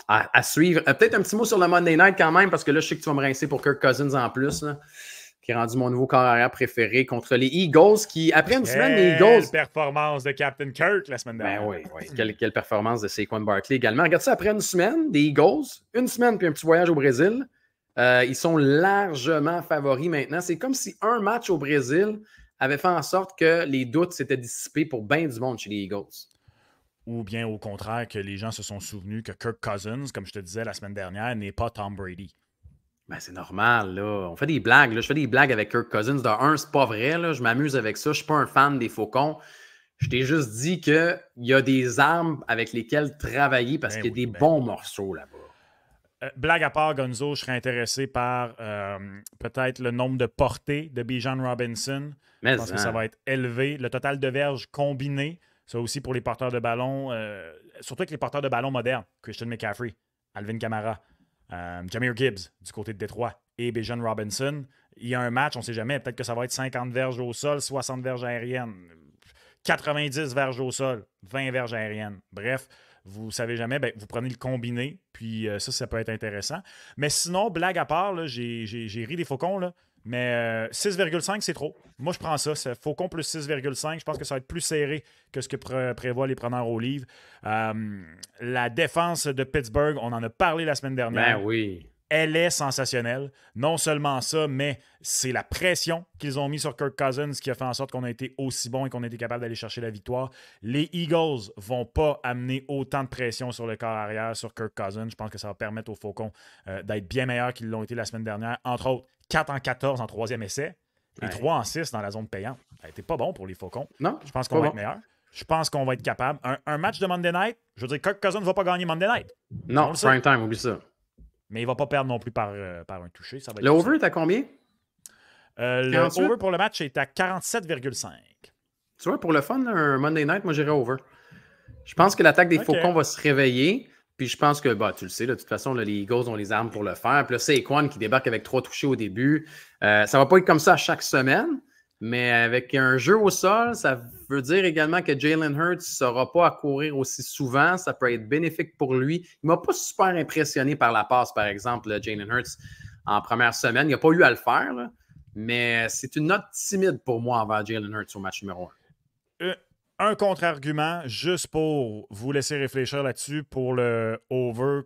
Speaker 1: à suivre. Peut-être un petit mot sur le Monday Night quand même, parce que là, je sais que tu vas me rincer pour Kirk Cousins en plus, là, qui est rendu mon nouveau corps arrière préféré contre les Eagles, qui, après une semaine, les Eagles...
Speaker 2: Quelle performance de Captain Kirk la semaine dernière.
Speaker 1: Ben oui. Quelle performance de Saquon Barkley également. Regarde ça, après une semaine, des Eagles, une semaine puis un petit voyage au Brésil, Ils sont largement favoris maintenant. C'est comme si un match au Brésil avait fait en sorte que les doutes s'étaient dissipés pour bien du monde chez les Eagles.
Speaker 2: Ou bien au contraire, que les gens se sont souvenus que Kirk Cousins, comme je te disais la semaine dernière, n'est pas Tom Brady.
Speaker 1: Ben, c'est normal, là. On fait des blagues. Là. Je fais des blagues avec Kirk Cousins. De un, c'est pas vrai. Là. Je m'amuse avec ça. Je suis pas un fan des Faucons. Je t'ai juste dit qu'il y a des armes avec lesquelles travailler parce qu'il y a des bons morceaux là-bas.
Speaker 2: Blague à part, Gonzo, je serais intéressé par peut-être le nombre de portées de Bijan Robinson. Je pense que ça va être élevé. Le total de verges combiné, ça aussi pour les porteurs de ballon, surtout avec les porteurs de ballon modernes, Christian McCaffrey, Alvin Kamara, Jahmyr Gibbs du côté de Détroit et Bijan Robinson. Il y a un match, on ne sait jamais, peut-être que ça va être 50 verges au sol, 60 verges aériennes, 90 verges au sol, 20 verges aériennes. Bref, vous ne savez jamais, ben, vous prenez le combiné, puis ça peut être intéressant. Mais sinon, blague à part, là, j'ai ri des Faucons, là, mais 6,5, c'est trop. Moi, je prends ça. C'est Faucon plus 6,5. Je pense que ça va être plus serré que ce que prévoient les preneurs au livre. La défense de Pittsburgh, on en a parlé la semaine dernière.
Speaker 1: Ben oui.
Speaker 2: Elle est sensationnelle. Non seulement ça, mais c'est la pression qu'ils ont mis sur Kirk Cousins qui a fait en sorte qu'on a été aussi bon et qu'on a été capable d'aller chercher la victoire. Les Eagles ne vont pas amener autant de pression sur le corps arrière sur Kirk Cousins. Je pense que ça va permettre aux Faucons d'être bien meilleurs qu'ils l'ont été la semaine dernière. Entre autres, 4 en 14 en troisième essai et 3 en 6 dans la zone payante. Ça n'était pas bon pour les Faucons.
Speaker 1: Non,
Speaker 2: je pense qu'on va être meilleur. Je pense qu'on va être capable. Un match de Monday Night, je veux dire, Kirk Cousins ne va pas gagner Monday Night.
Speaker 1: Non, prime time, oublie ça.
Speaker 2: Mais il ne va pas perdre non plus par un touché. Ça va être
Speaker 1: le over est à combien?
Speaker 2: Le over pour le match est à 47,5.
Speaker 1: Tu vois, pour le fun, là, un Monday Night, moi, j'irais over. Je pense que l'attaque des Faucons va se réveiller. Puis je pense que, tu le sais, là, de toute façon, là, les Eagles ont les armes pour le faire. Puis là, Saquon qui débarque avec 3 touchés au début. Ça va pas être comme ça chaque semaine. Mais avec un jeu au sol, ça veut dire également que Jalen Hurts ne saura pas à courir aussi souvent. Ça peut être bénéfique pour lui. Il ne m'a pas super impressionné par la passe, par exemple, Jalen Hurts, en première semaine. Il n'a pas eu à le faire, là, mais c'est une note timide pour moi envers Jalen Hurts au match numéro
Speaker 2: 1. Un contre-argument, juste pour vous laisser réfléchir là-dessus, pour le over,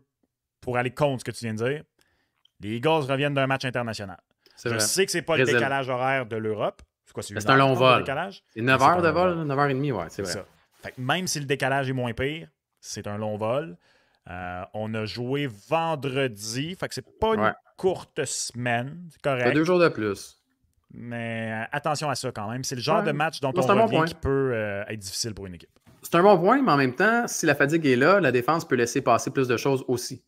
Speaker 2: pour aller contre ce que tu viens de dire. Les Eagles reviennent d'un match international. Je sais que ce n'est pas le décalage horaire de l'Europe.
Speaker 1: C'est un long vol. C'est 9 heures de vol, 9h30, ouais, c'est vrai.
Speaker 2: Ça. Fait que même si le décalage est moins pire, c'est un long vol. On a joué vendredi, fait que c'est pas une courte semaine, c'est correct.
Speaker 1: 2 jours de plus.
Speaker 2: Mais attention à ça quand même. C'est le genre de match dont on revient qui peut être difficile pour une équipe.
Speaker 1: C'est un bon point, mais en même temps, si la fatigue est là, la défense peut laisser passer plus de choses aussi.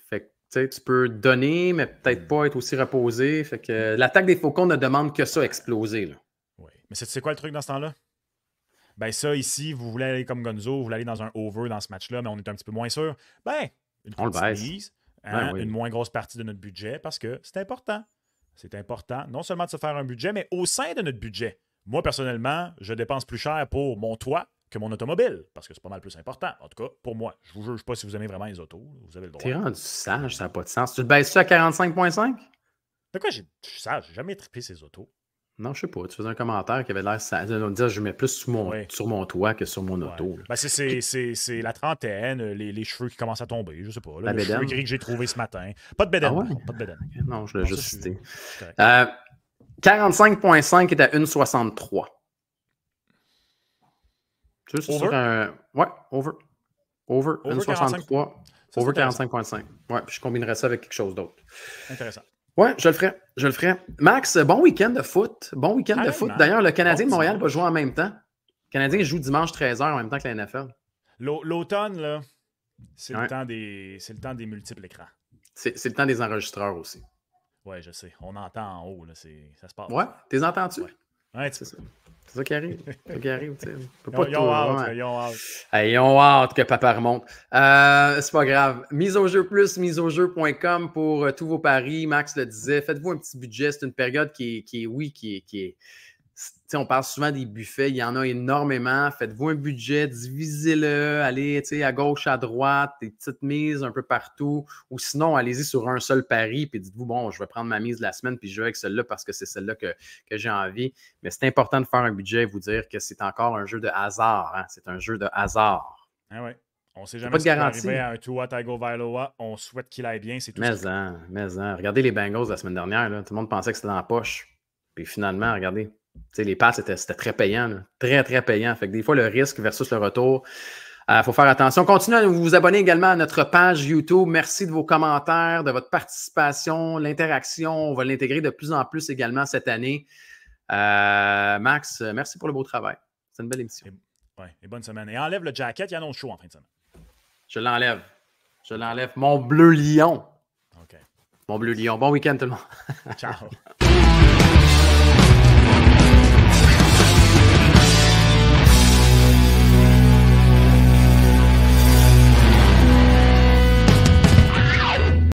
Speaker 1: Fait que tu peux donner, mais peut-être pas être aussi reposé. Fait que l'attaque des Faucons ne demande que ça, exploser. Là.
Speaker 2: Oui. Mais c'est quoi le truc dans ce temps-là? Ben ça, ici, vous voulez aller comme Gonzo, vous voulez aller dans un over dans ce match-là, mais on est un petit peu moins sûr. Ben,
Speaker 1: on le baisse.
Speaker 2: Une moins grosse partie de notre budget parce que c'est important. C'est important, non seulement de se faire un budget, mais au sein de notre budget. Moi, personnellement, je dépense plus cher pour mon toit que mon automobile, parce que c'est pas mal plus important. En tout cas, pour moi. Je vous juge pas si vous aimez vraiment les autos. Vous avez le droit.
Speaker 1: T'es rendu sage, ça n'a pas de sens. Tu te baisses-tu à 45,5?
Speaker 2: De quoi, je suis sage. J'ai jamais trippé ces autos.
Speaker 1: Non, je sais pas. Tu faisais un commentaire qui avait l'air de dire je mets plus sur mon toit que sur mon auto.
Speaker 2: Ben, c'est la trentaine, les cheveux qui commencent à tomber, je sais pas. Là, le cheveu gris que j'ai trouvé ce matin. Pas de bédaine. Pas de bédaine.
Speaker 1: Non, je l'ai juste cité. 45,5 est à 1,63. Tu sais, sur un... Ouais, over. Over 1,63. Over 45,5. Ouais, puis je combinerais ça avec quelque chose d'autre.
Speaker 2: Intéressant.
Speaker 1: Ouais, je le ferai. Max, bon week-end de foot. D'ailleurs, le Canadien de Montréal va jouer en même temps. Le Canadien joue dimanche 13h en même temps que la NFL.
Speaker 2: L'automne, là, c'est le temps des multiples écrans.
Speaker 1: C'est le temps des enregistreurs aussi.
Speaker 2: Ouais, je sais. On entend en haut, là, ça se passe.
Speaker 1: Ouais, t'es entends-tu?
Speaker 2: Ouais, c'est ça.
Speaker 1: C'est ça qui arrive. C'est ça qui arrive, tu sais.
Speaker 2: Ils ont hâte.
Speaker 1: Ils ont hâte que papa remonte. C'est pas grave. Mise au jeu plus, miseaujeu.com pour tous vos paris. Max le disait. Faites-vous un petit budget. C'est une période qui est on parle souvent des buffets, il y en a énormément. Faites-vous un budget, divisez-le, allez à gauche, à droite, des petites mises un peu partout. Ou sinon, allez-y sur un seul pari, puis dites-vous, bon, je vais prendre ma mise de la semaine, puis je vais avec celle-là parce que c'est celle-là que j'ai envie. Mais c'est important de faire un budget et vous dire que c'est encore un jeu de hasard. Hein? C'est un jeu de hasard.
Speaker 2: Ah ouais. On ne sait jamais
Speaker 1: pas
Speaker 2: ce
Speaker 1: de
Speaker 2: qui va
Speaker 1: garantie.
Speaker 2: arriver à un Tua Tagovailoa. On souhaite qu'il aille bien, c'est tout.
Speaker 1: Mais regardez les Bengals la semaine dernière. Là. Tout le monde pensait que c'était dans la poche. Puis finalement, regardez. Les passes, c'était très payant. Là. Très, très payant. Fait que des fois, le risque versus le retour, il faut faire attention. Continuez à vous abonner également à notre page YouTube. Merci de vos commentaires, de votre participation, l'interaction. On va l'intégrer de plus en plus également cette année. Max, merci pour le beau travail. C'est une belle émission.
Speaker 2: Et bonne semaine. Et enlève le jacket, il y a un autre show en fin de semaine.
Speaker 1: Je l'enlève. Mon bleu lion.
Speaker 2: OK.
Speaker 1: Mon bleu lion. Bon week-end tout le monde.
Speaker 2: Ciao.